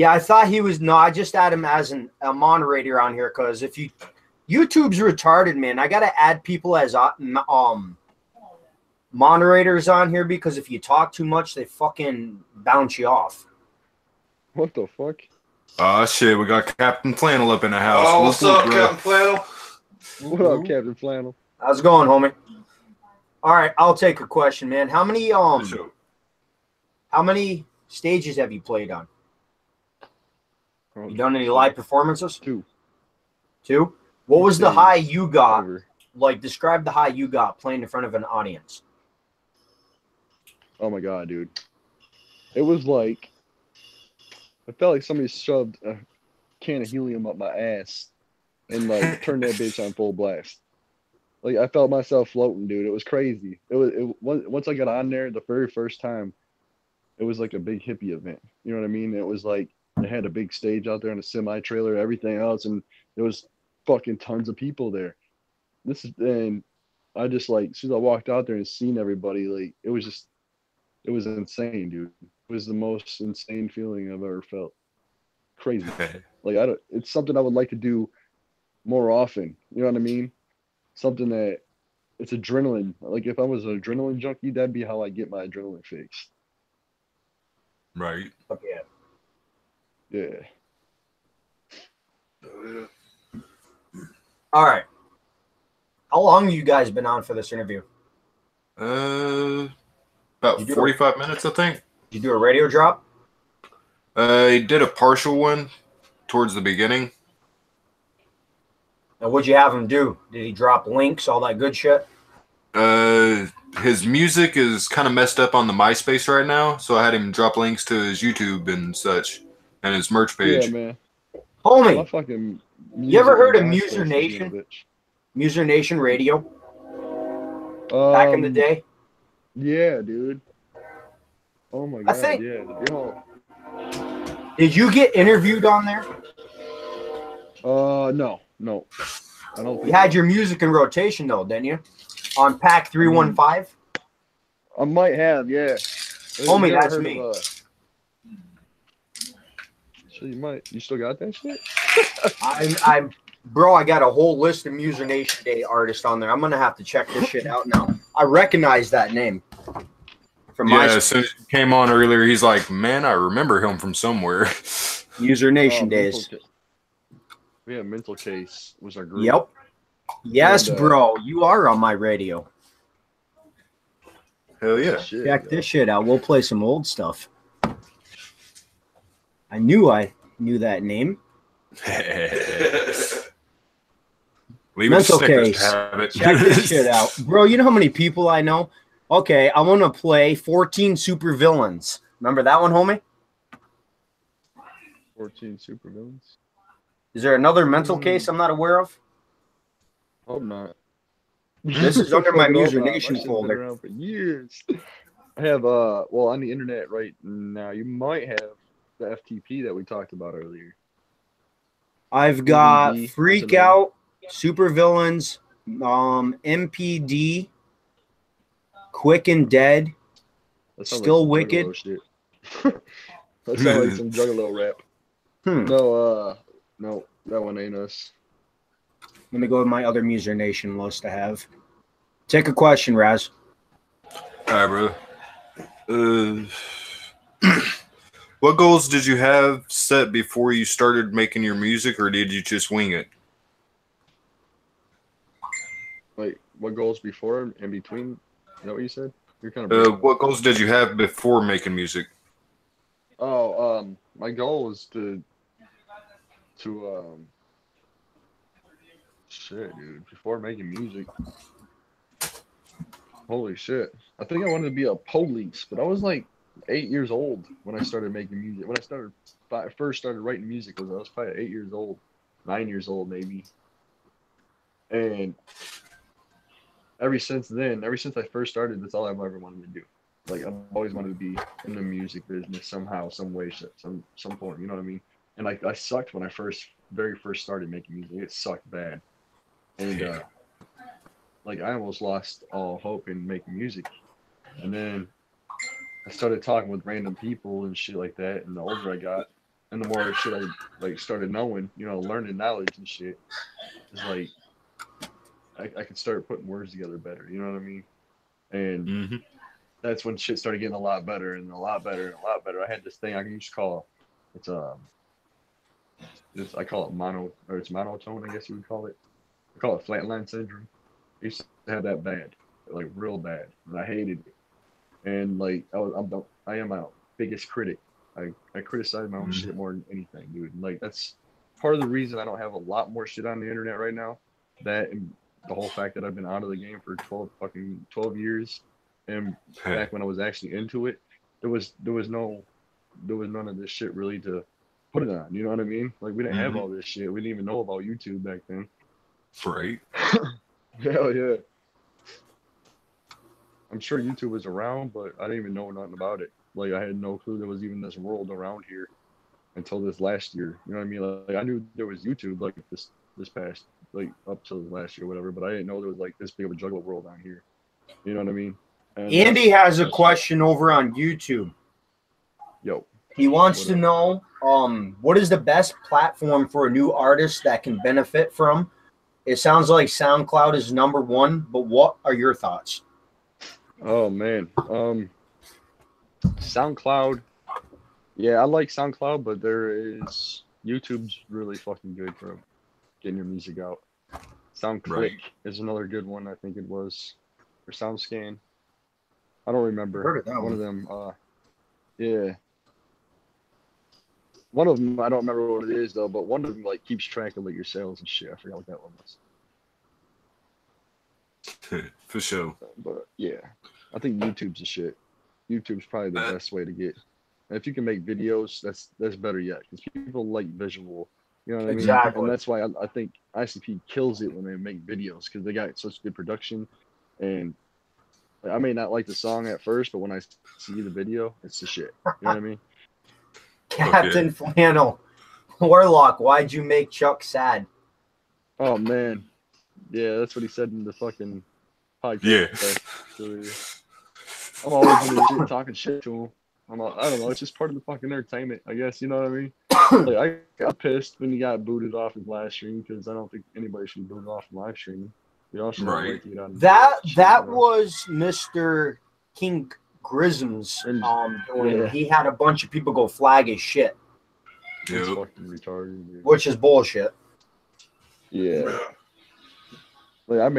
I thought he was... No, I just add him as a moderator on here because if you... YouTube's retarded, man. I got to add people as moderators on here because if you talk too much, they fucking bounce you off. What the fuck? Oh, shit. We got Captain Flannel up in the house. Oh, what's Whoop, up, whoop, bro. Captain Flannel? What up, Captain Flannel? How's it going, homie? All right, I'll take a question, man. How many stages have you played on? You done any live performances? Two. What was the stages. high you got? Ever. Like, describe the high you got playing in front of an audience. Oh my god, dude. It was like I felt like somebody shoved a can of helium up my ass and like turned that bitch on full blast. Like I felt myself floating, dude. It was crazy. Once I got on there the very first time, it was like a big hippie event. You know what I mean? It was like they had a big stage out there on a semi trailer, everything else, and there was fucking tons of people there. And I just like as soon as I walked out there and seen everybody, like it was insane, dude. It was the most insane feeling I've ever felt. Crazy. Like it's something I would like to do more often. You know what I mean? Something that it's adrenaline. Like if I was an adrenaline junkie, that'd be how I get my adrenaline fix. Right. Yeah. Yeah. All right. How long have you guys been on for this interview? About 45 minutes, I think. Did you do a radio drop? He did a partial one towards the beginning. And what'd you have him do? Did he drop links, all that good shit? His music is kind of messed up on the MySpace right now, so I had him drop links to his YouTube and such, and his merch page. Yeah, man. Homie, My fucking you ever heard of MySpace Muser is Nation? a bitch. Muser Nation Radio? Back in the day? Yeah, dude. Oh my god, think- yeah. Yo. Did you get interviewed on there? No. I don't think You had your music in rotation, though, didn't you? On Pack 315? I might have, yeah. Homie, You ever that's heard me. of, so you might. You still got that shit? Bro, I got a whole list of Muser Nation Day artists on there. I'm going to have to check this shit out now. I recognize that name. From Yeah, my as soon as he came on earlier, he's like, man, I remember him from somewhere. Muser Nation Days. Yeah, Mental Case was our group. Yep. Yes, And, bro. You are on my radio. Hell yeah. Shit, Check yo. this shit out. We'll play some old stuff. I knew that name. Leave That's it to Snickers okay. to have it. Check this shit out. Bro, you know how many people I know Okay, I want to play 14 Supervillains. Remember that one, homie? 14 supervillains. Is there another mental case I'm not aware of? Hope not. This is under my Fucking hope Music not. Nation shit's been folder. around for years. I have well on the internet right now. You might have the FTP that we talked about earlier. I've got DVD, Freak that's another- Out, Supervillains, MPD, Quick and Dead, That sounds Still like some Wicked. Juggalo shit. That sounds like some Juggalo rap. No, that one ain't us. Let me go with my other Music Nation list I have. Take a question, Raz. All right, bro. What goals did you have set before you started making your music, or did you just wing it? Like, what goals before and between? Is that what you said? You're kind of. What goals did you have before making music? My goal was to shit, dude. Before making music, holy shit. I think I wanted to be a police, but I was like 8 years old when I started making music. When I first started writing music, I was probably 8 years old, 9 years old maybe. And ever since I first started, that's all I've ever wanted to do. Like, I've always wanted to be in the music business somehow, some way, some form. You know what I mean? And like, I sucked when I very first started making music. It sucked bad, and like, I almost lost all hope in making music. And then I started talking with random people and shit like that. And the older I got, and the more shit I like started knowing, learning knowledge and shit, it's like I could start putting words together better. You know what I mean? And that's when shit started getting a lot better and a lot better and a lot better. I had this thing I can just call I call it monotone, I guess you would call it. I call it flatline syndrome. I used to have that bad, like real bad, and I hated it. And like I am my biggest critic. I criticize my own shit more than anything, dude. And like, that's part of the reason I don't have a lot more shit on the internet right now. That and the whole fact that I've been out of the game for 12 years, and back when I was actually into it, there was none of this shit really to put it on. You know what I mean? Like, we didn't have all this shit. We didn't even know about YouTube back then. Right. Hell yeah. I'm sure YouTube was around, but I didn't even know nothing about it. Like, I had no clue there was even this world around here until this last year. You know what I mean? Like, I knew there was YouTube like this past, like, up till last year or whatever, but I didn't know there was like this big of a Juggalo world on here. You know what I mean? And Andy has a question over on YouTube. Yo. He wants to know, what is the best platform for a new artist that can benefit from? It sounds like SoundCloud is number one, but what are your thoughts? Oh man, SoundCloud. Yeah, I like SoundCloud, but YouTube's really fucking good for getting your music out. SoundClick is another good one, I think it was, or SoundScan. I don't remember. Heard of that one of them. Yeah. One of them, I don't remember what it is though, but one of them like keeps track of like your sales and shit. I forgot what that one was. For sure. But yeah, I think YouTube's the shit. YouTube's probably the best way to get. And if you can make videos, that's better yet, because people like visual. You know what I mean? Exactly. And that's why I think ICP kills it when they make videos, because they got such good production. And I may not like the song at first, but when I see the video, it's the shit. You know what I mean? Captain Flannel. Warlock, why'd you make Chuck sad? Oh man. Yeah, that's what he said in the fucking podcast. Yeah. I'm always really talking shit to him. I don't know, it's just part of the fucking entertainment, I guess, you know what I mean? Like, I got pissed when he got booted off his live stream, because I don't think anybody should be booted off from live streaming. You know, right. That was Mr. King Grism's doing. He had a bunch of people go flag his shit. It's fucking retarded, dude. Which is bullshit. Yeah. Like, I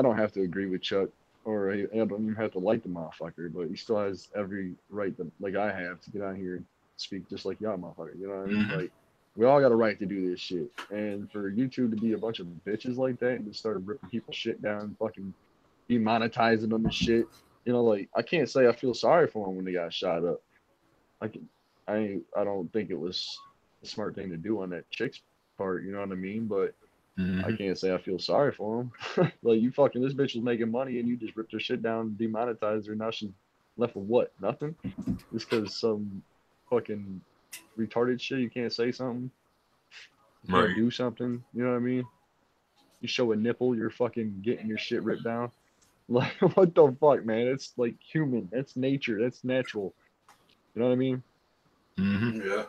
don't have to agree with Chuck, or I don't even have to like the motherfucker, but he still has every right to, like I have, to get out here and speak just like y'all motherfucker. You know what I mean? Like, we all got a right to do this shit. And for YouTube to be a bunch of bitches like that and just start ripping people's shit down, fucking demonetizing them and shit, you know, like I can't say I feel sorry for them when they got shot up. I don't think it was a smart thing to do on that chick's part. You know what I mean? But I can't say I feel sorry for them. Like you fucking this bitch was making money and you just ripped her shit down, demonetized her. Now she's left with what? Nothing. Just because some fucking retarded shit. You can't say something. You can't do something. You know what I mean? You show a nipple, you're fucking getting your shit ripped down. Like what the fuck, man? It's like human. That's nature. That's natural. You know what I mean? Yeah.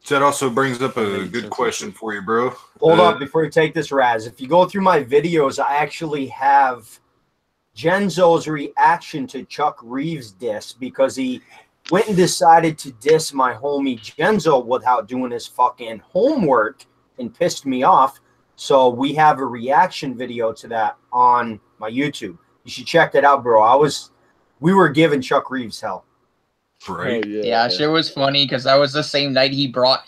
So that also brings up a good question for you, bro. Hold up before you take this, Raz. If you go through my videos, I actually have Genzo's reaction to Chuck Reeves' diss because he went and decided to diss my homie Genzo without doing his fucking homework and pissed me off. So we have a reaction video to that on my YouTube. You should check that out, bro. We were giving Chuck Reeves hell. Right. Oh, Yeah, shit was funny because that was the same night he brought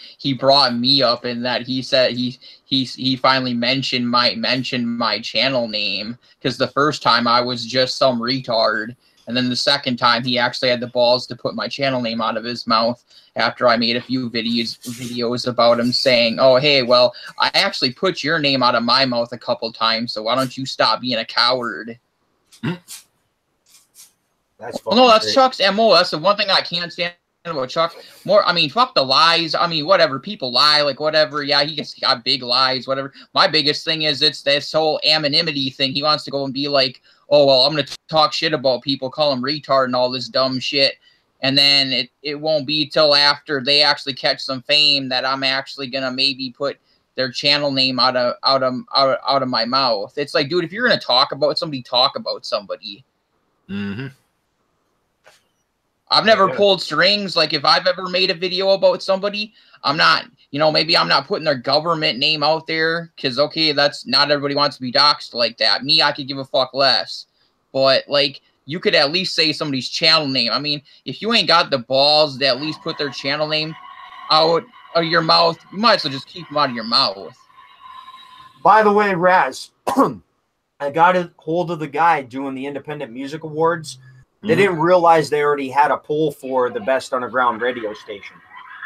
me up in that he said he finally mentioned my channel name because the first time I was just some retard, and then the second time he actually had the balls to put my channel name out of his mouth after I made a few videos about him saying, "Oh hey, well I actually put your name out of my mouth a couple times, so why don't you stop being a coward?" That's well, no, that's Chuck's MO. That's the one thing I can't stand about Chuck. I mean, fuck the lies. I mean, whatever. People lie, like whatever. Yeah, he got big lies, whatever. My biggest thing is it's this whole anonymity thing. He wants to go and be like, oh, well, I'm going to talk shit about people, call them retard and all this dumb shit. And then it won't be till after they actually catch some fame that I'm actually going to maybe put their channel name out of my mouth. It's like, dude, if you're going to talk about somebody, talk about somebody. I've never pulled strings. Like, if I've ever made a video about somebody, I'm not, maybe I'm not putting their government name out there because, okay, that's not everybody wants to be doxxed like that. Me, I could give a fuck less. But, like, you could at least say somebody's channel name. I mean, if you ain't got the balls to at least put their channel name out of your mouth, you might as well just keep them out of your mouth. By the way, Raz, I got a hold of the guy doing the Independent Music Awards. They didn't realize they already had a poll for the best underground radio station.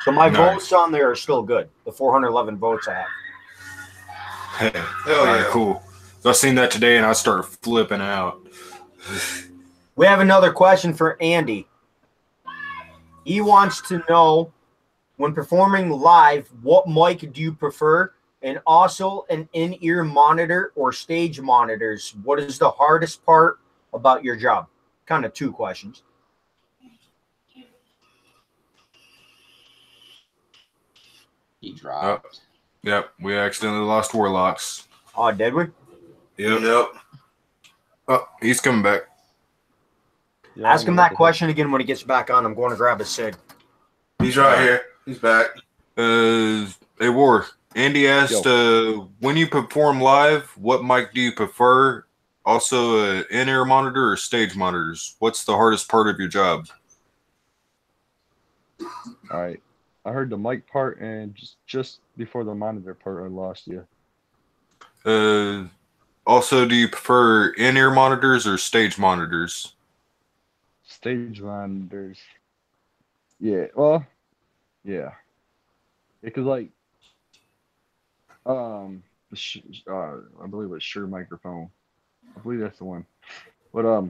So my votes on there are still good. The 411 votes I have. Hell yeah. Cool. So I seen that today and I started flipping out. We have another question for Andy. He wants to know, when performing live, what mic do you prefer? And also an in-ear monitor or stage monitors. What is the hardest part about your job? Kind of two questions. He dropped. Yep, we accidentally lost Warlocks. Oh, did we? Yep. Oh, he's coming back. Yeah, ask him that question again when he gets back on. I'm going to grab a cig. He's right here. He's back. Hey, War. Andy asked, when you perform live, what mic do you prefer? Also, in-ear monitor or stage monitors? What's the hardest part of your job? All right. I heard the mic part, and just before the monitor part, I lost you. Also, do you prefer in-ear monitors or stage monitors? Stage monitors. Yeah. Well, yeah. Because, like, I believe it's Shure microphone. I believe that's the one. But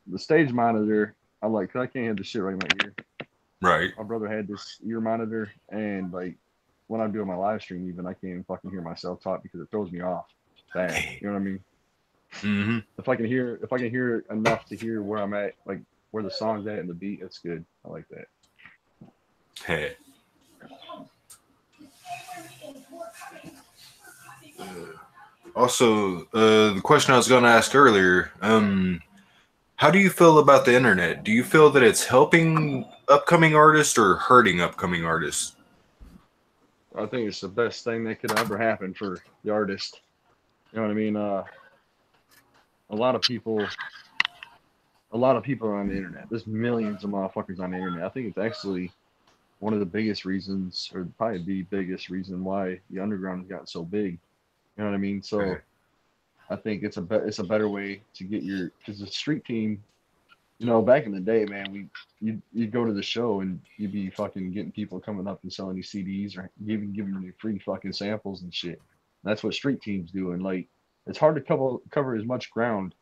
the stage monitor, I like, cause I can't hear the shit right in my ear. Right. My brother had this ear monitor, and like when I'm doing my live stream, even I can't even fucking hear myself talk because it throws me off. Bad. You know what I mean? Mm-hmm. If I can hear enough to hear where I'm at, like where the song's at and the beat, it's good. I like that. Hey. Also, the question I was going to ask earlier, how do you feel about the internet? Do you feel that it's helping upcoming artists or hurting upcoming artists? I think it's the best thing that could ever happen for the artist. You know what I mean? A lot of people are on the internet. There's millions of motherfuckers on the internet. I think it's actually one of the biggest reasons, or probably the biggest reason why the underground has gotten so big. You know what I mean? So I think it's a better way to get your, because the street team, you know, back in the day, man, you'd go to the show and you'd be fucking getting people coming up and selling you CDs or even giving you free fucking samples and shit. That's what street teams do, and like it's hard to cover as much ground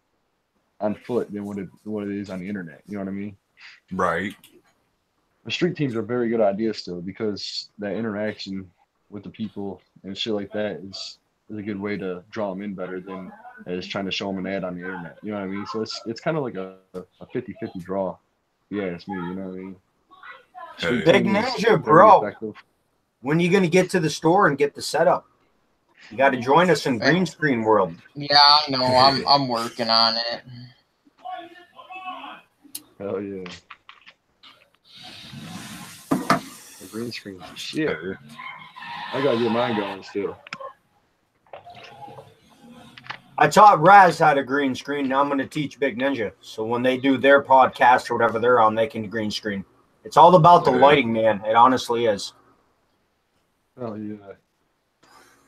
on foot than what it is on the internet. You know what I mean? Right. The street teams are a very good idea still, because that interaction with the people and shit like that is a good way to draw them in better than as trying to show them an ad on the internet. You know what I mean? So it's kind of like a 50-50 draw. Yeah, it's me. You know what I mean? Hey. Big Ninja, bro. When are you gonna get to the store and get the setup? You got to join us in green screen world. Yeah, I know. I'm working on it. Hell yeah. The green screen shit. I gotta get mine going still. I taught Raz how to green screen. Now I'm going to teach Big Ninja. So when they do their podcast or whatever they're on, they can green screen. It's all about the lighting, man. It honestly is. Oh yeah.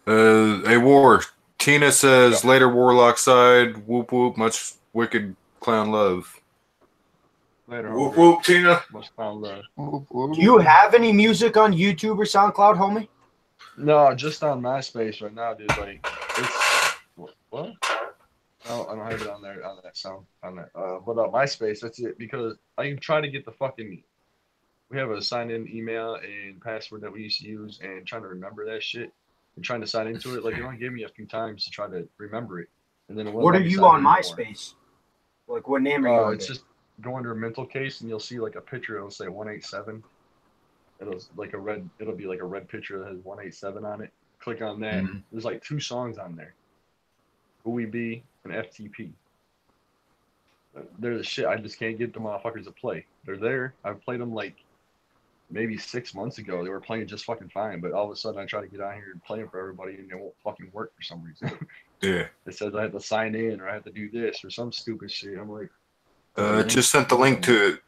Hey, War. Tina says later Warloxide. Whoop whoop. Much wicked clown love. Later. Whoop whoop, Tina. Much clown love. Do you have any music on YouTube or SoundCloud, homie? No, just on MySpace right now, dude. Like it's what? No, I don't have it on there on that sound on that. But MySpace, that's it, because I try to get the fucking. We have a sign-in email and password that we used to use, and trying to remember that shit and trying to sign into it. Like it only gave me a few times to try to remember it, and then it wasn't. What are you on MySpace? Like what name are you on? It's just go under a mental case, and you'll see like a picture. It'll say 187. It'll be like a red picture that has 187 on it. Click on that. Mm-hmm. There's like 2 songs on there. Who We Be and FTP. They're the shit. I just can't get the motherfuckers to play. They're there. I've played them like maybe 6 months ago. They were playing just fucking fine, but all of a sudden I try to get on here and play them for everybody, and they won't fucking work for some reason. Yeah. It says I have to sign in or I have to do this or some stupid shit. I'm like, just sent the link to it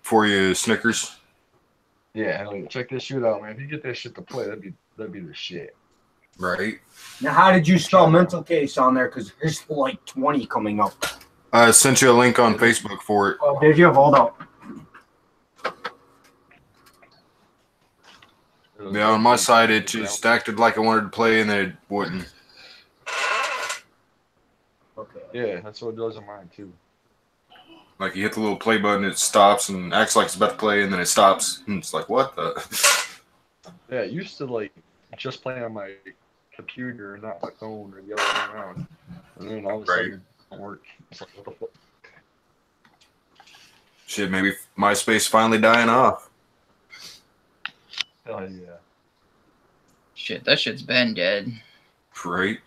for you, Snickers. yeah, check this shit out, man. If you get that shit to play, that'd be the shit. Right. Now, how did you spell mental case on there? Because there's like 20 coming up. I sent you a link on Facebook for it. Oh, did you? Hold up. Yeah, on my side, it just acted like I wanted to play, and then it wouldn't. Okay. Yeah, that's what it does on mine, too. Like, you hit the little play button, it stops, and acts like it's about to play, and then it stops. And it's like, what the? Yeah, it used to, like, just play on my computer, not my phone, or the other way around. And then all of a sudden, it don't work. It's like, what the fuck? Shit, maybe MySpace finally dying off. Hell yeah. Shit, that shit's been dead. Right.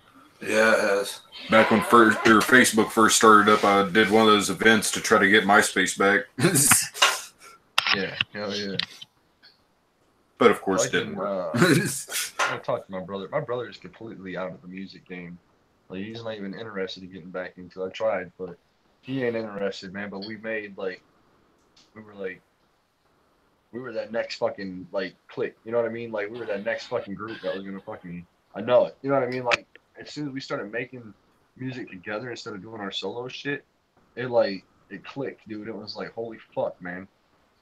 Yeah, it has. Back when Facebook first started up, I did one of those events to try to get MySpace back. Yeah, hell yeah. But of course, it didn't work. I talked to my brother. My brother is completely out of the music game. Like, he's not even interested in getting back into it. I tried, but he ain't interested, man. But we made, like, we were that next fucking, like, clique. You know what I mean? Like, we were that next fucking group that was going to fucking, I know it. You know what I mean? Like, as soon as we started making music together instead of doing our solo shit, it clicked, dude. It was like, holy fuck, man.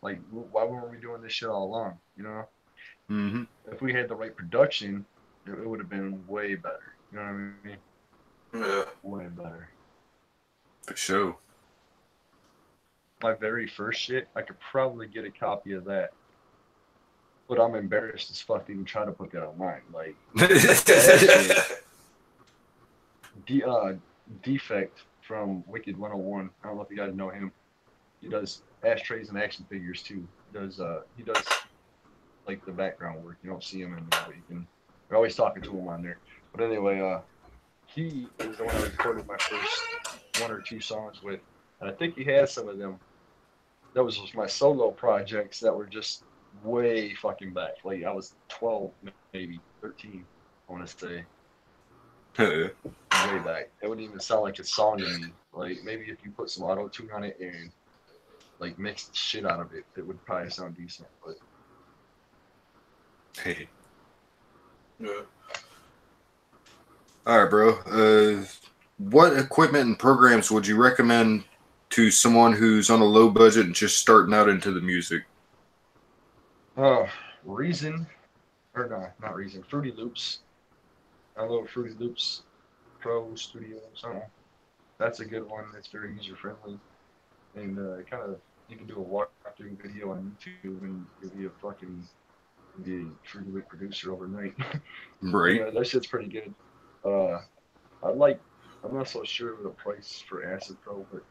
Like, why weren't we doing this shit all along? You know? Mm-hmm. If we had the right production, it would have been way better. You know what I mean? Yeah. Way better. For sure. My very first shit, I could probably get a copy of that. But I'm embarrassed as fuck to even try to put that online. Like, Defect from Wicked 101. I don't know if you guys know him. He does ashtrays and action figures too. He does like the background work. You don't see him in there, but you're always talking to him on there. But anyway, he is the one I recorded my first 1 or 2 songs with, and I think he has some of them. That was my solo projects that were just way fucking back. Like, I was 12, maybe 13, I want to say. Way back. It wouldn't even sound like a song to me. Like, maybe if you put some auto-tune on it and, like, mix the shit out of it, it would probably sound decent. But hey. Yeah. All right, bro. what equipment and programs would you recommend to someone who's on a low budget and just starting out into the music? Reason, or no, not Reason. Fruity Loops. I love Fruity Loops Pro Studio. Something. That's a good one. That's very user friendly, and kind of you can do a walkthrough video on YouTube, and you'll be a Fruity Loop producer overnight. Right. Yeah, that shit's pretty good. I'm not so sure of the price for Acid Pro, but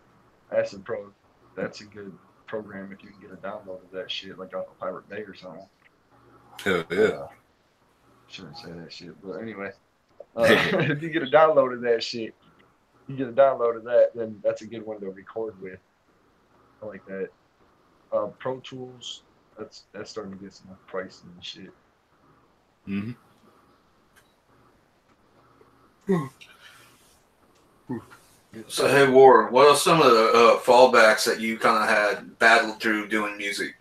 Acid Pro, that's a good program if you can get a download of that shit, like off a Pirate Bay or something. Hell yeah. Shouldn't say that shit, but anyway, if you get a download of that shit, then that's a good one to record with. I like that. Pro Tools, that's starting to get some pricey and shit. Mm-hmm. So, hey, War, what are some of the fallbacks that you kind of had battled through doing music?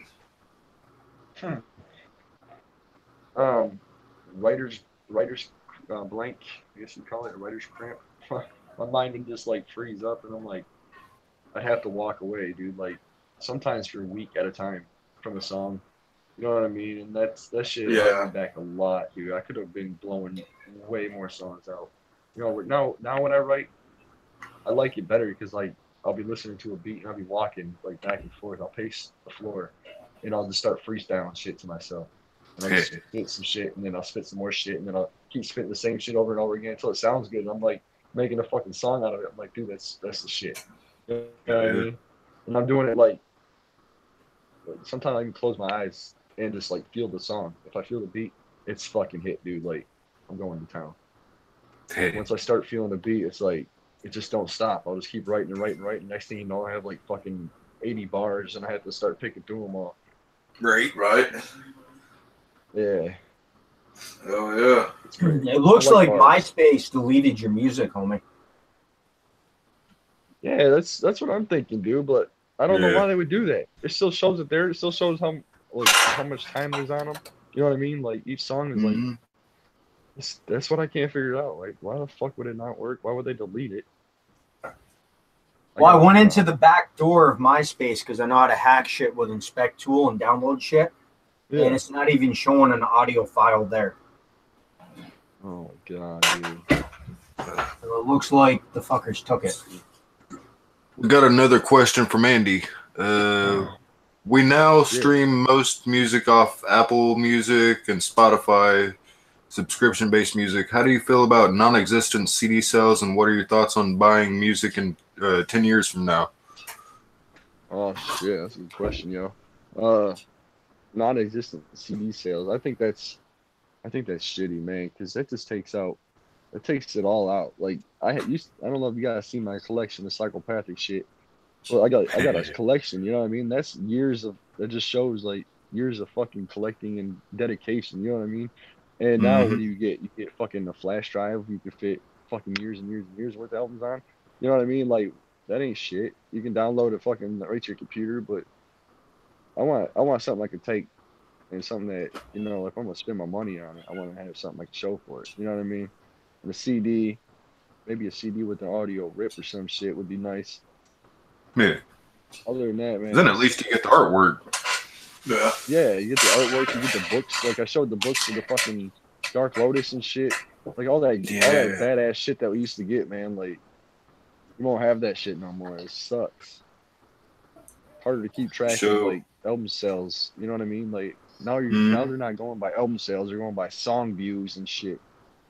Writer's blank, I guess you call it, a writer's cramp. My mind would just like freeze up, and I'm like, I have to walk away, dude. Like sometimes for a week at a time from a song. You know what I mean? And that shit held me back a lot, dude. I could have been blowing way more songs out. You know, now when I write, I like it better because like I'll be listening to a beat and I'll be walking like back and forth. I'll pace the floor and I'll just start freestyling shit to myself. And I'll just spit some shit and then I'll spit some more shit and then I'll keep spitting the same shit over and over again until it sounds good. And I'm like making a fucking song out of it. I'm like, dude, that's the shit. You know what I mean? And I'm doing it like sometimes I can close my eyes and just like feel the song. If I feel the beat, it's fucking hit, dude. Like I'm going to town. Once I start feeling the beat, it's like it just don't stop. I'll just keep writing and writing and writing. Next thing you know, I have like fucking 80 bars and I have to start picking through them all. Right. Yeah. Oh yeah. It looks like MySpace deleted your music, homie. Yeah, that's what I'm thinking, dude. But I don't know why they would do that. It still shows it there. It still shows how much time there's on them. You know what I mean? Like each song is like. That's what I can't figure out. Like, why the fuck would it not work? Why would they delete it? Well, I went into the back door of MySpace because I know how to hack shit with Inspect Tool and download shit. Yeah. And it's not even showing an audio file there. Oh, God, dude. So it looks like the fuckers took it. We got another question from Andy. We now stream most music off Apple Music and Spotify. Subscription-based music. How do you feel about non-existent CD sales, and what are your thoughts on buying music in 10 years from now? Oh shit, that's a good question, yo. Non-existent CD sales. I think that's shitty, man, because that just takes it all out. Like I don't know if you guys see my collection of psychopathic shit. Well, I got a collection. You know what I mean? That's that just shows like years of fucking collecting and dedication. You know what I mean? And now what do you get? You get fucking a flash drive you can fit fucking years and years and years worth of albums on. You know what I mean? Like that ain't shit. You can download it fucking right to your computer, but I want something I can take and something that, you know, if I'm gonna spend my money on it, I want to have something I can show for it. You know what I mean? And a CD, maybe a CD with an audio rip or some shit would be nice. Yeah. Other than that, man. Then at least you get the artwork. Yeah, you get the artwork, you get the books. Like I showed the books of the fucking Dark Lotus and shit. Like all that badass shit that we used to get, man. Like you won't have that shit no more. It sucks. Harder to keep track of like album sales. You know what I mean? Like now they're not going by album sales. They're going by song views and shit.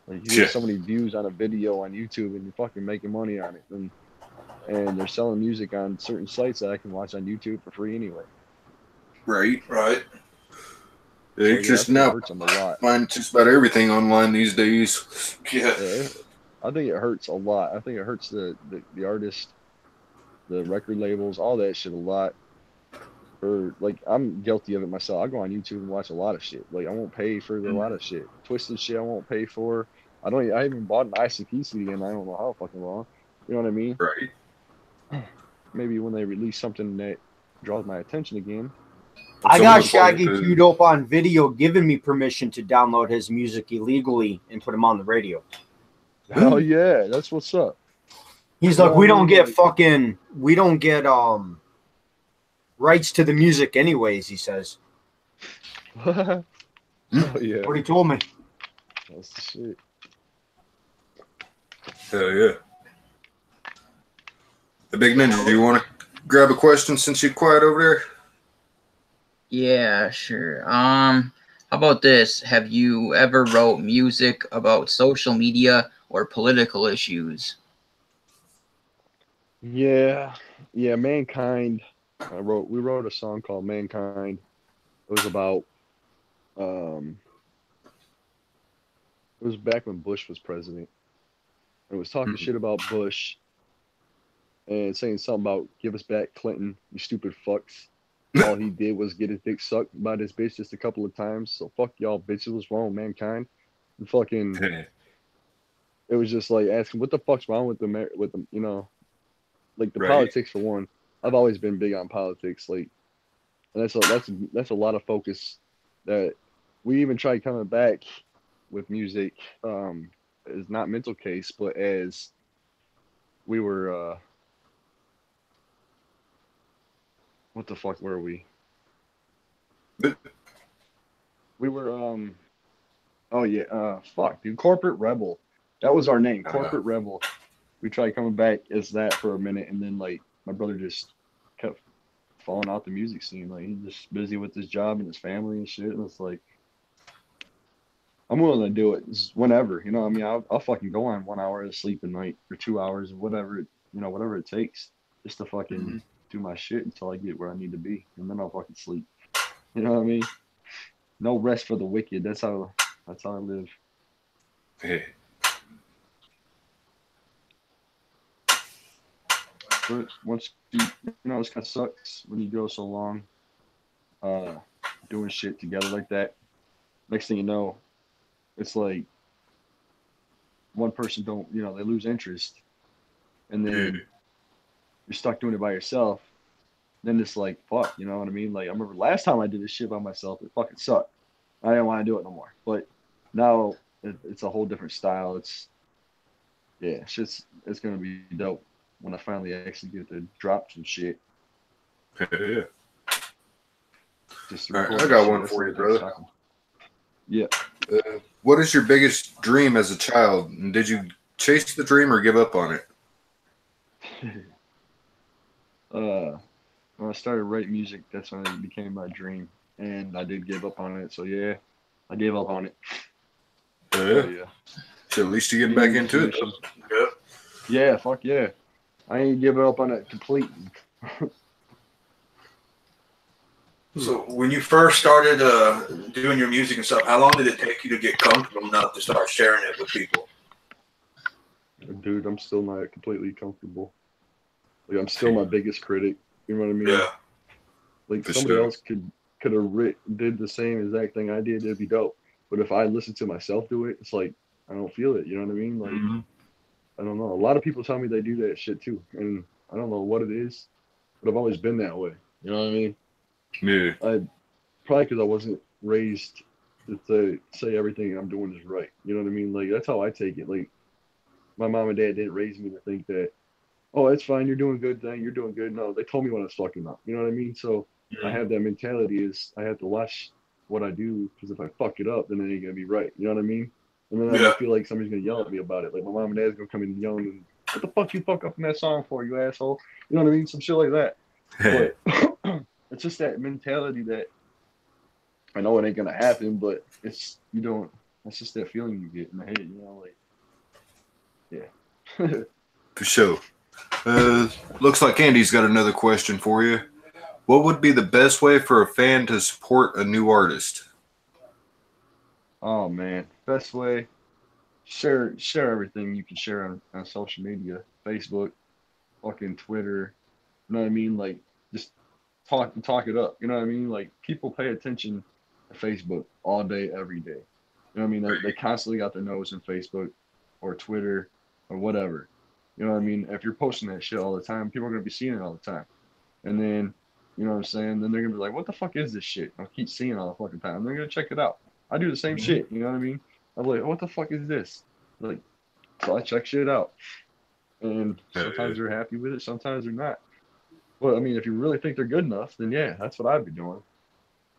Like you get so many views on a video on YouTube and you're fucking making money on it. And they're selling music on certain sites that I can watch on YouTube for free anyway. Right. So, just now hurts them a lot. Find just about everything online these days. Yeah, I think it hurts a lot. I think it hurts the artist, the record labels, all that shit a lot. Or like I'm guilty of it myself. I go on YouTube and watch a lot of shit. Like I won't pay for a lot of shit. Twisted shit I won't pay for. I haven't bought an ICP CD in I don't know how fucking long. You know what I mean? Right. Maybe when they release something that draws my attention again. I got Shaggy Q Dope on video giving me permission to download his music illegally and put him on the radio. Hell yeah, that's what's up. He's like, we don't get rights to the music anyways, he says. Oh yeah, What he told me. that's the shit. Hell yeah. The Big Ninja, you want to grab a question since you're quiet over there? Yeah, sure. How about this? Have you ever wrote music about social media or political issues? Yeah, Mankind. We wrote a song called Mankind. It was about it was back when Bush was president. It was talking shit about Bush and saying something about give us back Clinton, you stupid fucks. All he did was get his dick sucked by this bitch just a couple of times. So fuck y'all bitches. What's wrong with Mankind? And fucking, it was just like asking what the fuck's wrong with the you know, like the politics for one. I've always been big on politics, like, and that's a lot of focus that we even tried coming back with music, as not mental case, but as we were what the fuck were we? We were oh yeah, fuck dude, Corporate Rebel. That was our name, Corporate Rebel. We tried coming back as that for a minute, and then like my brother just kept falling out the music scene. Like he's just busy with his job and his family and shit. And it's like I'm willing to do it just whenever, you know. I mean, I'll fucking go on 1 hour of sleep a night or 2 hours, whatever whatever it takes, just to fucking do my shit until I get where I need to be, and then I'll fucking sleep. You know what I mean? No rest for the wicked. That's how I live. Hey. But once it kind of sucks when you go so long, doing shit together like that. Next thing you know, it's like one person they lose interest, and then you're stuck doing it by yourself. Then it's like, fuck, you know what I mean? Like I remember last time I did this shit by myself, it fucking sucked. I didn't want to do it no more. But now it's a whole different style. It's gonna be dope when I finally actually get to drop some shit. Yeah. Just all right, I got one for you, brother. Yeah. What is your biggest dream as a child? And did you chase the dream or give up on it? When I started writing music, that's when it became my dream, and I did give up on it. So yeah, I gave up on it. Yeah. So at least you're getting back into it. Yeah, fuck yeah. I ain't giving up on it completely. So when you first started doing your music and stuff, how long did it take you to get comfortable enough to start sharing it with people? Dude, I'm still not completely comfortable. Like I'm still my biggest critic. You know what I mean? Yeah. Like somebody else could have did the same exact thing I did, it'd be dope. But if I listen to myself do it, it's like I don't feel it. You know what I mean? Like I don't know. A lot of people tell me they do that shit too, and I don't know what it is, but I've always been that way. You know what I mean? Yeah. Probably because I wasn't raised to say everything I'm doing is right. You know what I mean? Like that's how I take it. Like my mom and dad didn't raise me to think that, oh, it's fine, you're doing good thing, you're doing good. No, they told me when I was fucking up. You know what I mean? So I have that mentality is I have to watch what I do, because if I fuck it up, then it ain't gonna be right. You know what I mean? And then I feel like somebody's gonna yell at me about it. Like my mom and dad's gonna come in and yell and what the fuck you fuck up in that song for, you asshole? You know what I mean? Some shit like that. But it's just that mentality that I know it ain't gonna happen, but it's that's just that feeling you get in the head, you know, like yeah. For sure. Looks like Andy's got another question for you. What would be the best way for a fan to support a new artist? Oh man, best way, share everything you can share on social media, Facebook, fucking Twitter. You know what I mean? Like just talk it up. You know what I mean? Like people pay attention to Facebook all day, every day. You know what I mean? They constantly got their nose in Facebook or Twitter or whatever. You know what I mean? If you're posting that shit all the time, people are gonna be seeing it all the time. And then, you know what I'm saying? Then they're gonna be like, what the fuck is this shit? I'll keep seeing it all the fucking time. They're gonna check it out. I do the same shit, you know what I mean? I'm like, what the fuck is this? Like, so I check shit out. And sometimes they're happy with it, sometimes they're not. But I mean, if you really think they're good enough, then yeah, that's what I'd be doing.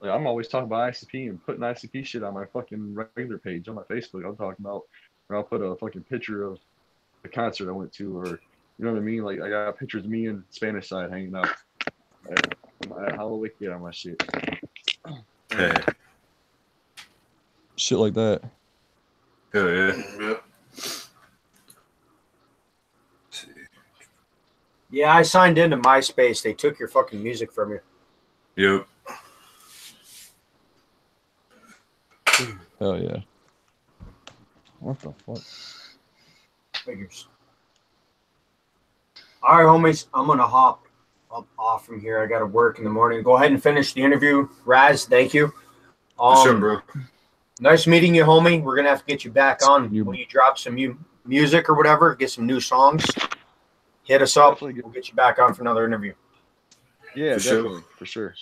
Like, I'm always talking about ICP and putting ICP shit on my fucking regular page on my Facebook. I'm talking about, or I'll put a fucking picture of the concert I went to, or you know what I mean? Like, I got pictures of me and Spanish side hanging out. How wicked on my shit. Hey. Shit like that. Hell yeah. Yep. Yeah, I signed into MySpace. They took your fucking music from you. Yep. Hell yeah. What the fuck? Figures. All right, homies. I'm going to hop off from here. I got to work in the morning. Go ahead and finish the interview. Raz, thank you. Sure, bro. Nice meeting you, homie. We're going to have to get you back on when you drop some music or whatever, get some new songs. Hit us up. We'll get you back on for another interview. Yeah, For definitely. sure. For sure.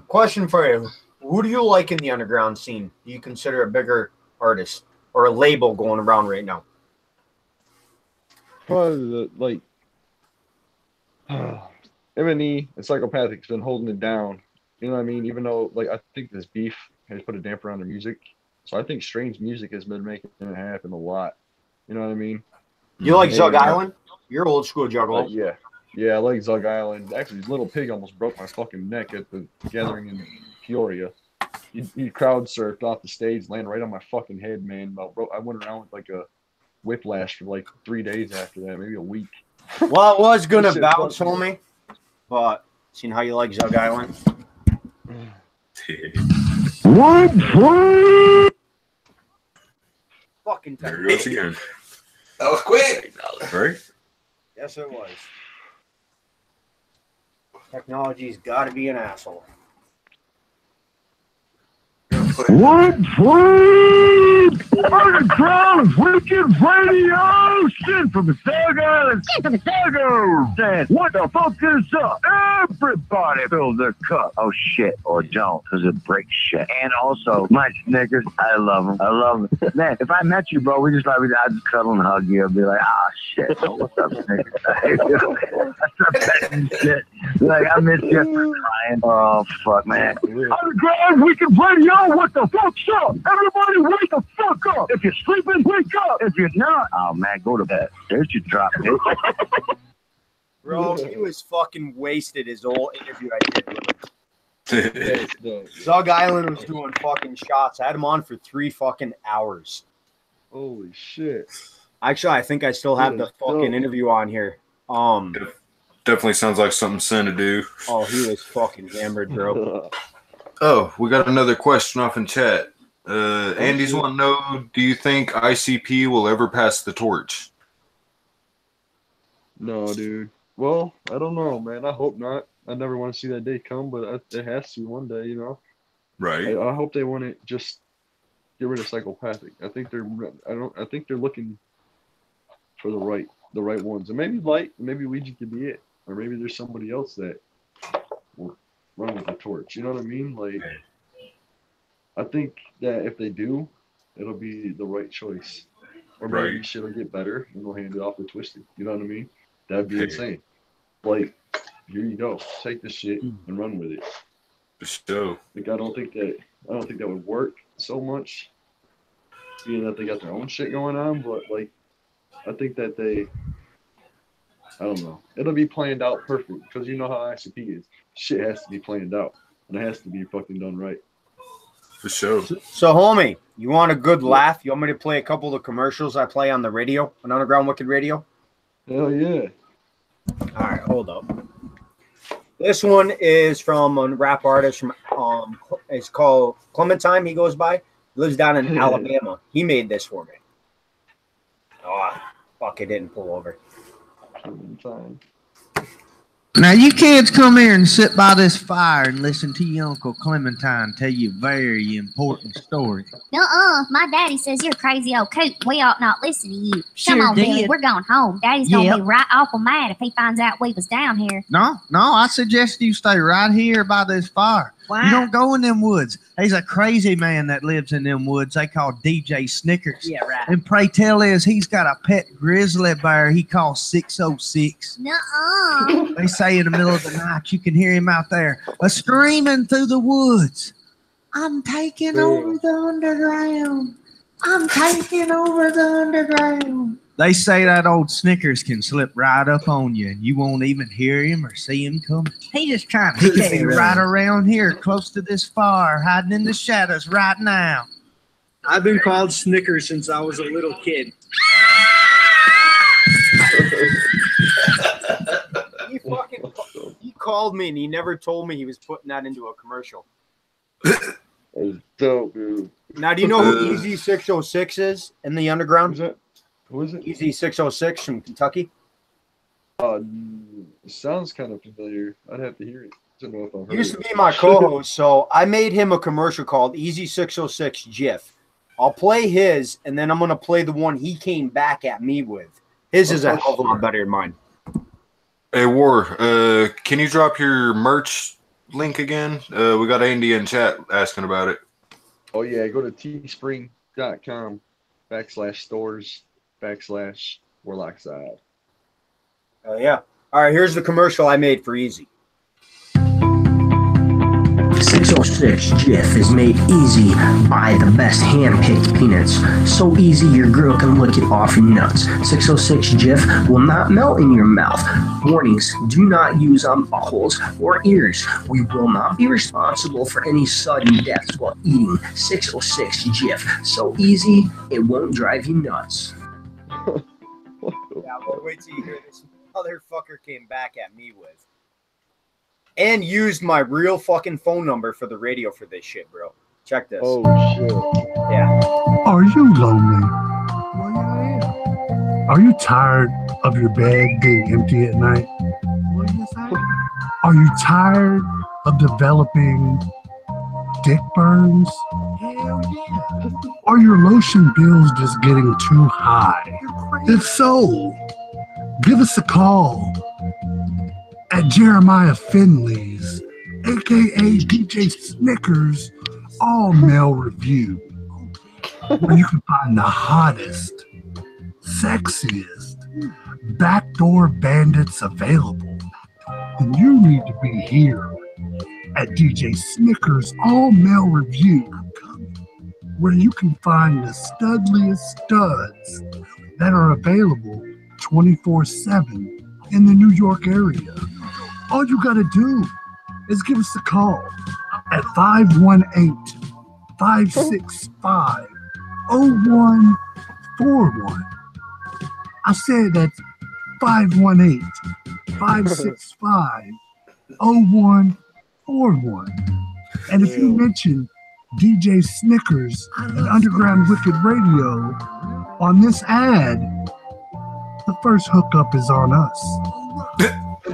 Question for you. Who do you like in the underground scene? Do you consider a bigger artist or a label going around right now? Probably M&E and Psychopathic's been holding it down. You know what I mean? Even though, like, I think this beef has put a damper on their music. So I think Strange Music has been making it happen a lot. You know what I mean? You like Zug Island? You're old school juggalo. Yeah. Yeah, I like Zug Island. Actually, Little Pig almost broke my fucking neck at the gathering in Peoria. He crowd surfed off the stage, landed right on my fucking head, man. I went around with like a whiplash for like 3 days after that, maybe a week. Well, I was going to Shit, bounce, fuck. homie, but seeing how you like Zug Island. Fucking There it goes again. That was quick. Right? Yes, it was. Technology's got to be an asshole. Underground Wicked Radio, shit from the Thug Island. Shit from the Thuggos. Said, what the fuck is up? Everybody fill their cup. Oh shit, or don't, because it breaks shit. And also, my niggas, I love them. I love them. Man, if I met you, bro, we just like, I'd just cuddle and hug you. I'd be like, ah, shit. Oh, what's up, nigga? I start petting shit. Like, I miss you. Crying. Oh, fuck, man. Underground Wicked Radio, what the fuck's up? Everybody wake the fuck up. If you're sleeping, wake up. If you're not, oh, man, go to bed. There's your drop, bitch. Bro, he was fucking wasted his whole interview I did with him. Zug Island was doing fucking shots. I had him on for 3 fucking hours. Holy shit. Actually, I think I still have the fucking interview on here. Definitely sounds like something Sin to do. Oh, he was fucking hammered, bro. Oh, we got another question off in chat. Andy's want to know, do you think ICP will ever pass the torch? No, dude. Well, I don't know, man. I hope not. I never want to see that day come, but it has to one day, you know. Right. I hope they want to just get rid of Psychopathic. I think they're looking for the right ones, and maybe maybe Ouija could be it, or maybe there's somebody else that will run with the torch. You know what I mean? Like, I think that if they do, it'll be the right choice, or maybe shit'll get better and they'll hand it off to Twisted. You know what I mean? That'd be insane. Like, here you go, take this shit and run with it. So, like, I don't think that would work so much, being that they got their own shit going on. But like, I think that I don't know. It'll be planned out perfect, because you know how ICP is. Shit has to be planned out, and it has to be fucking done right. For sure. So, homie, you want a good laugh? You want me to play a couple of the commercials I play on the radio, on Underground Wicked Radio? Hell yeah. All right, hold up. This one is from a rap artist from it's called Clementine. He goes by. He lives down in Alabama. He made this for me. Oh, fuck! It didn't pull over. Clementine. Now you kids come here and sit by this fire and listen to your Uncle Clementine tell you a very important story. My daddy says you're a crazy old coot. We ought not listen to you. Sure Come on, did. Billy, we're going home. Daddy's gonna be right awful mad if he finds out we was down here. No, I suggest you stay right here by this fire. You don't go in them woods. There's a crazy man that lives in them woods. They call DJ Snickers. Yeah, right. And pray tell is he's got a pet grizzly bear he calls 606. Nuh-uh. They say in the middle of the night you can hear him out there screaming through the woods. I'm taking over the underground. I'm taking over the underground. They say that old Snickers can slip right up on you and you won't even hear him or see him coming. He's just trying to stay right around here close to this fire, hiding in the shadows right now. I've been called Snickers since I was a little kid. He called me and he never told me he was putting that into a commercial. That's dope, dude. Now, do you know who Easy 606 is in the underground? Who's that? Who is it? Easy 606 from Kentucky. It sounds kind of familiar. I'd have to hear it to know if I've heard Used to it. be my co-host, so I made him a commercial called Easy 606 GIF. I'll play his, and then I'm going to play the one he came back at me with. His is a hell of a lot better than mine. Hey, War, can you drop your merch link again? We got Andy in chat asking about it. Oh, yeah. Go to teespring.com/stores/Warloxide. Oh, yeah. All right, here's the commercial I made for Easy. 606 Jif is made easy by the best hand-picked peanuts. So easy your girl can lick it off your nuts. 606 Jif will not melt in your mouth. Warnings, do not use on buttholes or ears. We will not be responsible for any sudden deaths while eating 606 Jif. So easy, it won't drive you nuts. Yeah, well, wait till you hear this motherfucker came back at me with. And used my real fucking phone number for the radio for this shit, bro. Check this. Oh, shit. Yeah. Are you lonely? Are you tired of your bed being empty at night? Are you tired of developing dick burns? Hell yeah. Are your lotion bills just getting too high? If so, give us a call at Jeremiah Finley's, aka DJ Snickers, all mail review, where you can find the hottest, sexiest backdoor bandits available. And you need to be here at DJ Snickers all mail review, where you can find the studliest studs that are available 24/7 in the New York area. All you gotta do is give us a call at 518-565-0141. I said that's 518-565-0141. And if you mention DJ Snickers and Underground Wicked Radio on this ad, the first hookup is on us.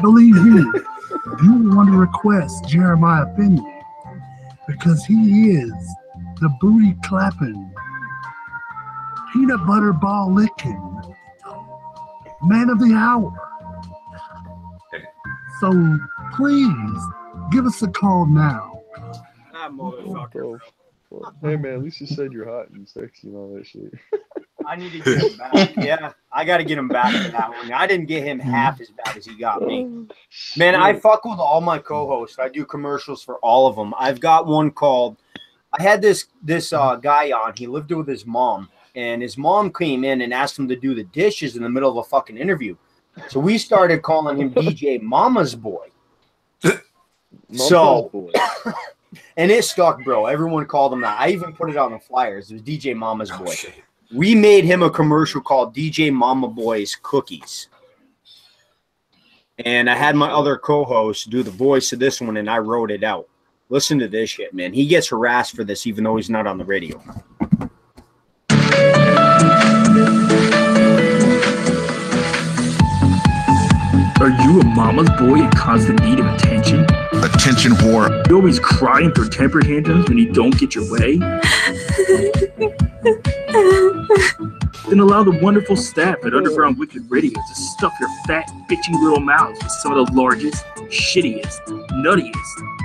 Believe me, you want to request Jeremiah Finley because he is the booty clapping, peanut butter ball licking man of the hour. So please give us a call now. That motherfucker. Hey, man, at least you said you're hot and sexy and all that shit. I need to get him back. Yeah, I got to get him back for that one. I didn't get him half as bad as he got me. Man, I fuck with all my co-hosts. I do commercials for all of them. I've got one called, I had this guy on. He lived with his mom, and his mom came in and asked him to do the dishes in the middle of a fucking interview. So we started calling him DJ Mama's Boy. And it stuck, bro. Everyone called him that. I even put it on the flyers. It was DJ Mama's Boy. We made him a commercial called DJ Mama Boy's Cookies. And I had my other co-host do the voice of this one, and I wrote it out. Listen to this shit, man. He gets harassed for this, even though he's not on the radio. Are you a mama's boy in constant need of attention? Attention whore. You always crying through temper tantrums when you don't get your way? Then allow the wonderful staff at Underground Wicked Radio to stuff your fat, bitchy little mouths with some of the largest, shittiest, nuttiest,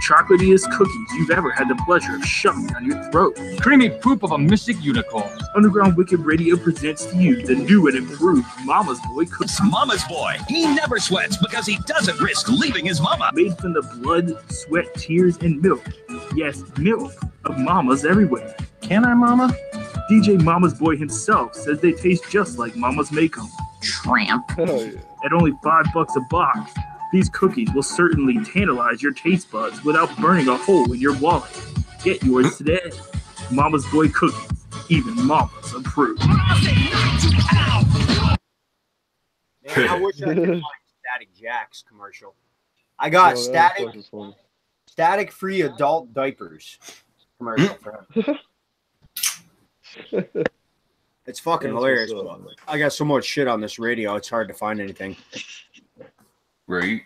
chocolatiest cookies you've ever had the pleasure of shoving down your throat. Creamy poop of a mystic unicorn. Underground Wicked Radio presents to you the new and improved Mama's Boy cookies. Mama's Boy. He never sweats because he doesn't risk leaving his mama. Made from the blood, sweat, tears, and milk. Yes, milk of mamas everywhere. Can I, Mama? DJ Mama's Boy himself says they taste just like Mama's make 'em. Tramp. At only $5 a box, these cookies will certainly tantalize your taste buds without burning a hole in your wallet. Get yours today. Mama's Boy cookies, even mamas approve. Man, I wish I could find Static Jack's commercial. I got static-free adult diapers commercial for him. It's fucking hilarious. I got so much shit on this radio, it's hard to find anything. Right.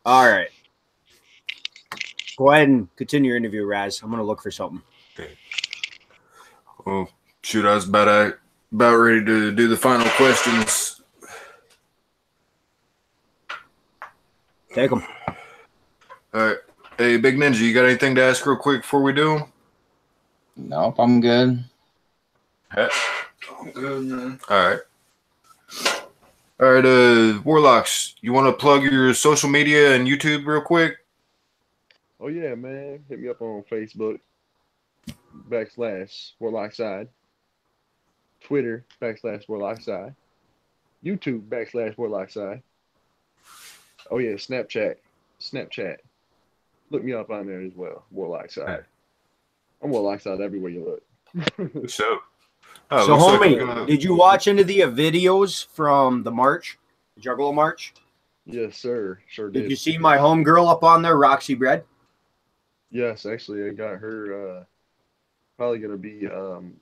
All right. Go ahead and continue your interview, Raz. I'm going to look for something. Okay. Well, shoot, I was about ready to do the final questions. Take them. All right. Hey, Big Ninja, you got anything to ask real quick before we do them? Nope, I'm good. Hey. I'm good, man. All right, Warlocks, you want to plug your social media and YouTube real quick? Oh yeah, man. Hit me up on Facebook /Warloxide, Twitter /Warloxide, YouTube /Warloxide. Oh yeah, Snapchat. Look me up on there as well, Warloxide. I'm Warloxide everywhere you look. So homie, did you watch any of the videos from the march, the Juggalo March? Yes, sir. Sure did. Did you see my homegirl up on there, Roxy Bread? Yes, actually, I got her. Probably gonna be on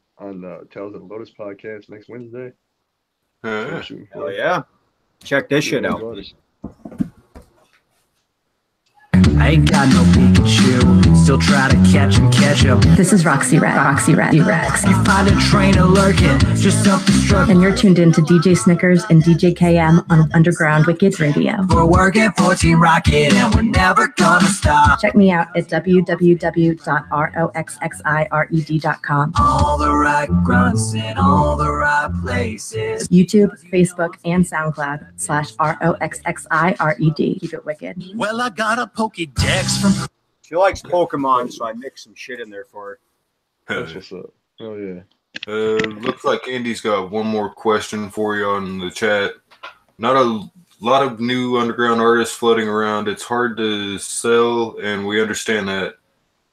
Tales of the Lotus podcast next Wednesday. Hell yeah! Check this shit out. I ain't got no Pikachu, still try to catch him. This is Roxy Red. You find a trainer lurking, just self-destruct. And you're tuned in to DJ Snickers and DJ KM on Underground Wicked Radio. We're working for Team Rocket and we're never gonna stop. Check me out at www.roxxired.com. All the right grunts in all the right places. YouTube, Facebook, and SoundCloud /ROXXIRED. Keep it wicked. Well, I got a Pokédex from... She likes Pokemon, so I mixed some shit in there for her. That's what's up. Oh yeah. Looks like Andy's got one more question for you on the chat. Not a lot of new underground artists floating around. It's hard to sell, and we understand that.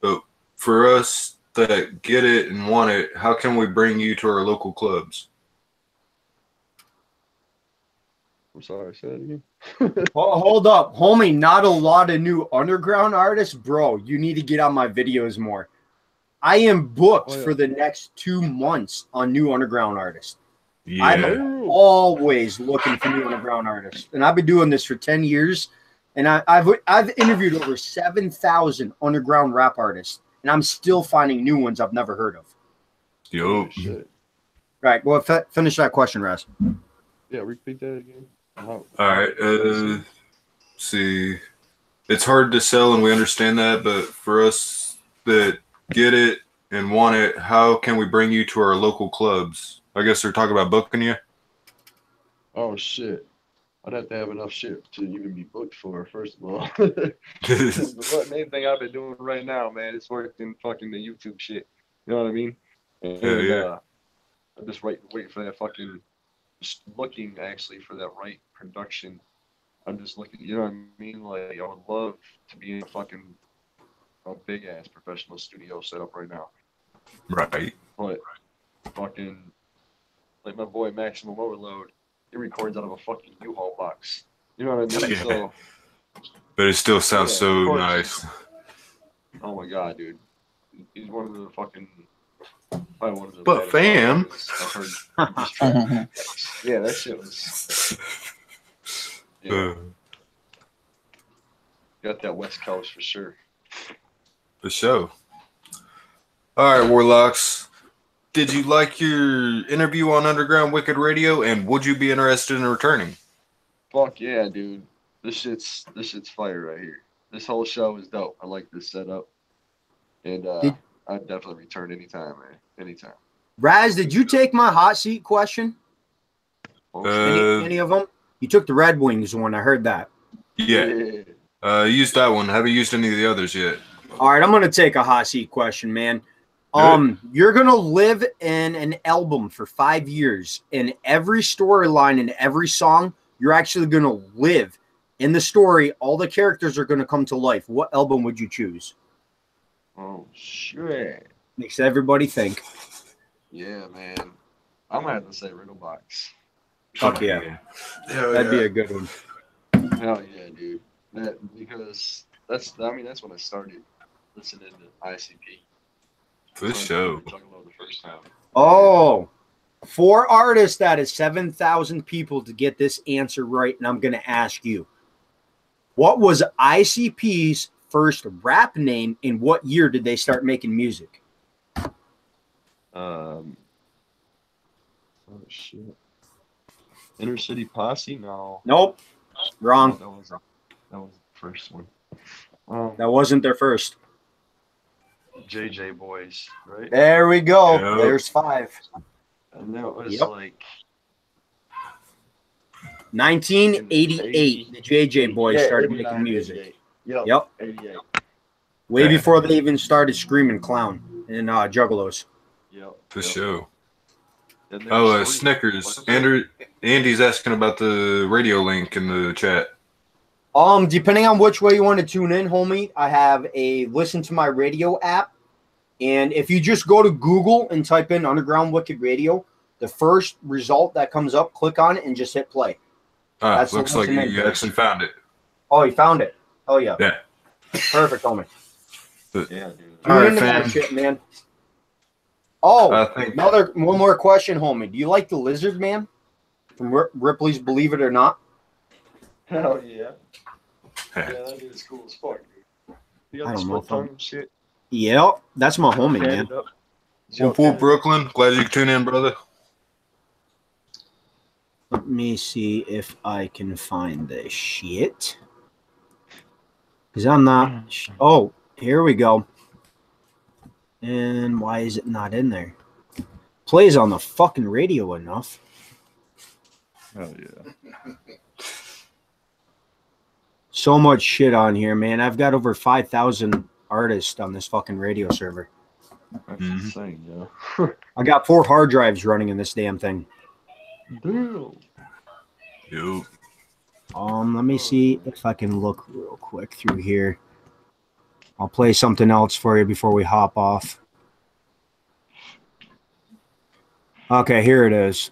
But for us that get it and want it, how can we bring you to our local clubs? I'm sorry, say that again. Hold up, homie. Not a lot of new underground artists, bro. You need to get on my videos more. I am booked for the next 2 months on new underground artists. Yeah. I'm always looking for new underground artists, and I've been doing this for 10 years. And I've interviewed over 7,000 underground rap artists, and I'm still finding new ones I've never heard of. Yo. Right. Well, finish that question, Raz. Yeah, repeat that again. All right. See, it's hard to sell, and we understand that. But for us that get it and want it, how can we bring you to our local clubs? I guess they're talking about booking you. Oh shit! I'd have to have enough shit to even be booked for. First of all, the main thing I've been doing right now, man, is working fucking the YouTube shit. You know what I mean? And, yeah. I'm just waiting for that fucking. Just looking actually for that right production. I'm just looking, you know what I mean? Like, I would love to be in a big ass professional studio setup right now. Right. But fucking, like my boy Maximum Overload, he records out of a fucking U-Haul box. You know what I mean? Yeah. So, but it still sounds so nice. Oh my god, dude. He's one of the fucking. One of the but fam, yeah, that shit was. Yeah. Got that West Coast for sure. For sure. All right, Warlocks. Did you like your interview on Underground Wicked Radio, and would you be interested in returning? Fuck yeah, dude. This shit's fire right here. This whole show is dope. I like this setup, and I'd definitely return anytime, man. Anytime. Raz, did you take my hot seat question? Any of them? You took the Red Wings one. I heard that. Yeah. Used that one. Haven't used any of the others yet. All right, I'm gonna take a hot seat question, man. You're gonna live in an album for 5 years, and every storyline and every song, you're actually gonna live in the story. All the characters are gonna come to life. What album would you choose? Oh shit! Makes everybody think. Yeah, man. I'm gonna have to say Riddlebox. Fuck yeah. That'd be a good one. Hell yeah, dude. Because that's when I started listening to ICP. For sure. The first time. Oh, 4 artists out of 7,000 people to get this answer right, and I'm going to ask you, what was ICP's first rap name, and what year did they start making music? Oh shit. Inner City Posse? No. Nope. Wrong. That was the first one. That wasn't their first. JJ Boys, right? There we go. Yep. There's 5. And that was like 1988. The JJ Boys started making music. Yep. 88. Way before they even started screaming clown and juggalos. Yep. For sure. Snickers. Andy's asking about the radio link in the chat. Depending on which way you want to tune in, homie, I have a listen to my radio app. And if you just go to Google and type in Underground Wicked Radio, the first result that comes up, click on it and just hit play. Looks like you actually found it. Oh, you found it. Oh, yeah. Yeah. Perfect, homie. Yeah, dude. All right, that shit, man. Oh, one more question, homie. Do you like the Lizard Man from Ripley's Believe It or Not? Hell yeah. Yeah, that dude's cool as fuck, dude. You got the split tongue and shit. Yep, that's my homie, man. Whoop, Brooklyn. Glad you could tune in, brother. Let me see if I can find this shit. Because I'm not... Oh, here we go. And why is it not in there? Plays on the fucking radio enough. Hell yeah. So much shit on here, man. I've got over 5,000 artists on this fucking radio server. That's insane, yeah. I got 4 hard drives running in this damn thing. Damn. Yo. Let me see if I can look real quick through here. I'll play something else for you before we hop off. Okay, here it is.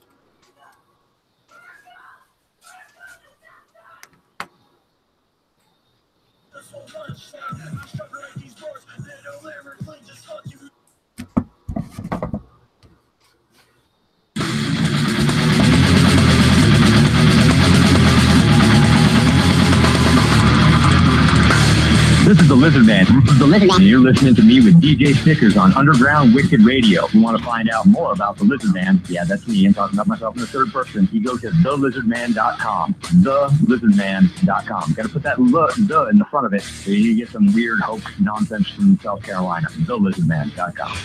This is the Lizard Man. And you're listening to me with DJ Snickers on Underground Wicked Radio. If you want to find out more about the Lizard Man, yeah, that's me. I'm talking about myself in the third person. You go to thelizardman.com. Thelizardman.com. Got to put that the in the front of it so you get some weird hoax nonsense from South Carolina. Thelizardman.com.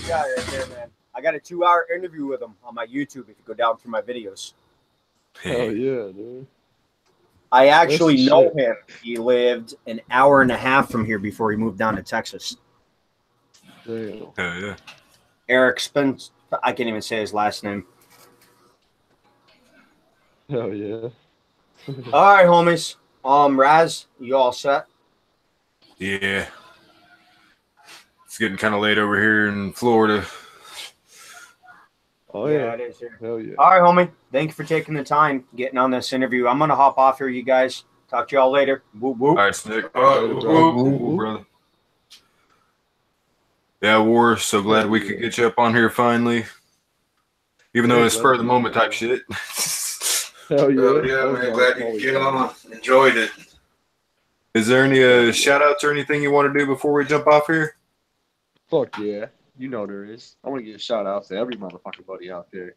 Yeah, right there, man. I got a 2-hour interview with him on my YouTube if you go down through my videos. Hell yeah, dude. I actually know him. He lived an hour and a half from here before he moved down to Texas. Damn. Yeah. Eric Spence. I can't even say his last name. Hell yeah. All right, homies. Raz, you all set? Yeah. It's getting kind of late over here in Florida. Oh, yeah. It is here. Hell yeah. All right, homie. Thank you for taking the time, getting on this interview. I'm going to hop off here, you guys. Talk to y'all later. Whoop, whoop. All right, Snick. Whoop, brother. Yeah, War, so glad we could get you up on here finally. Even though it's spur of the moment type shit. Hell yeah. Yeah, man. Glad you could get on. Enjoyed it. Is there any shout outs or anything you want to do before we jump off here? Fuck yeah. You know there is. I want to give a shout out to every motherfucking buddy out there.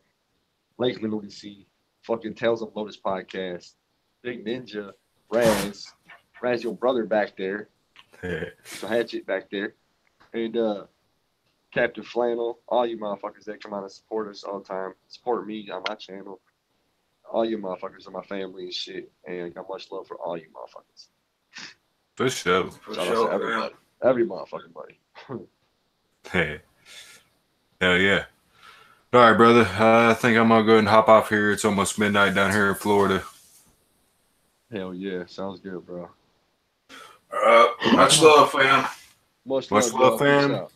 Lake Lunacy, fucking Tales of Lotus podcast, Big Ninja, Raz, your brother back there, so Hatchet back there, and Captain Flannel, all you motherfuckers that come out and support us all the time, support me on my channel. All you motherfuckers are my family and shit, and I got much love for all you motherfuckers. For sure. Shout out to everybody. Every motherfucking buddy. Hey. Hell yeah. All right, brother. I think I'm going to go ahead and hop off here. It's almost midnight down here in Florida. Hell yeah. Sounds good, bro. Much love, fam. Much love, bro. fam. Peace out.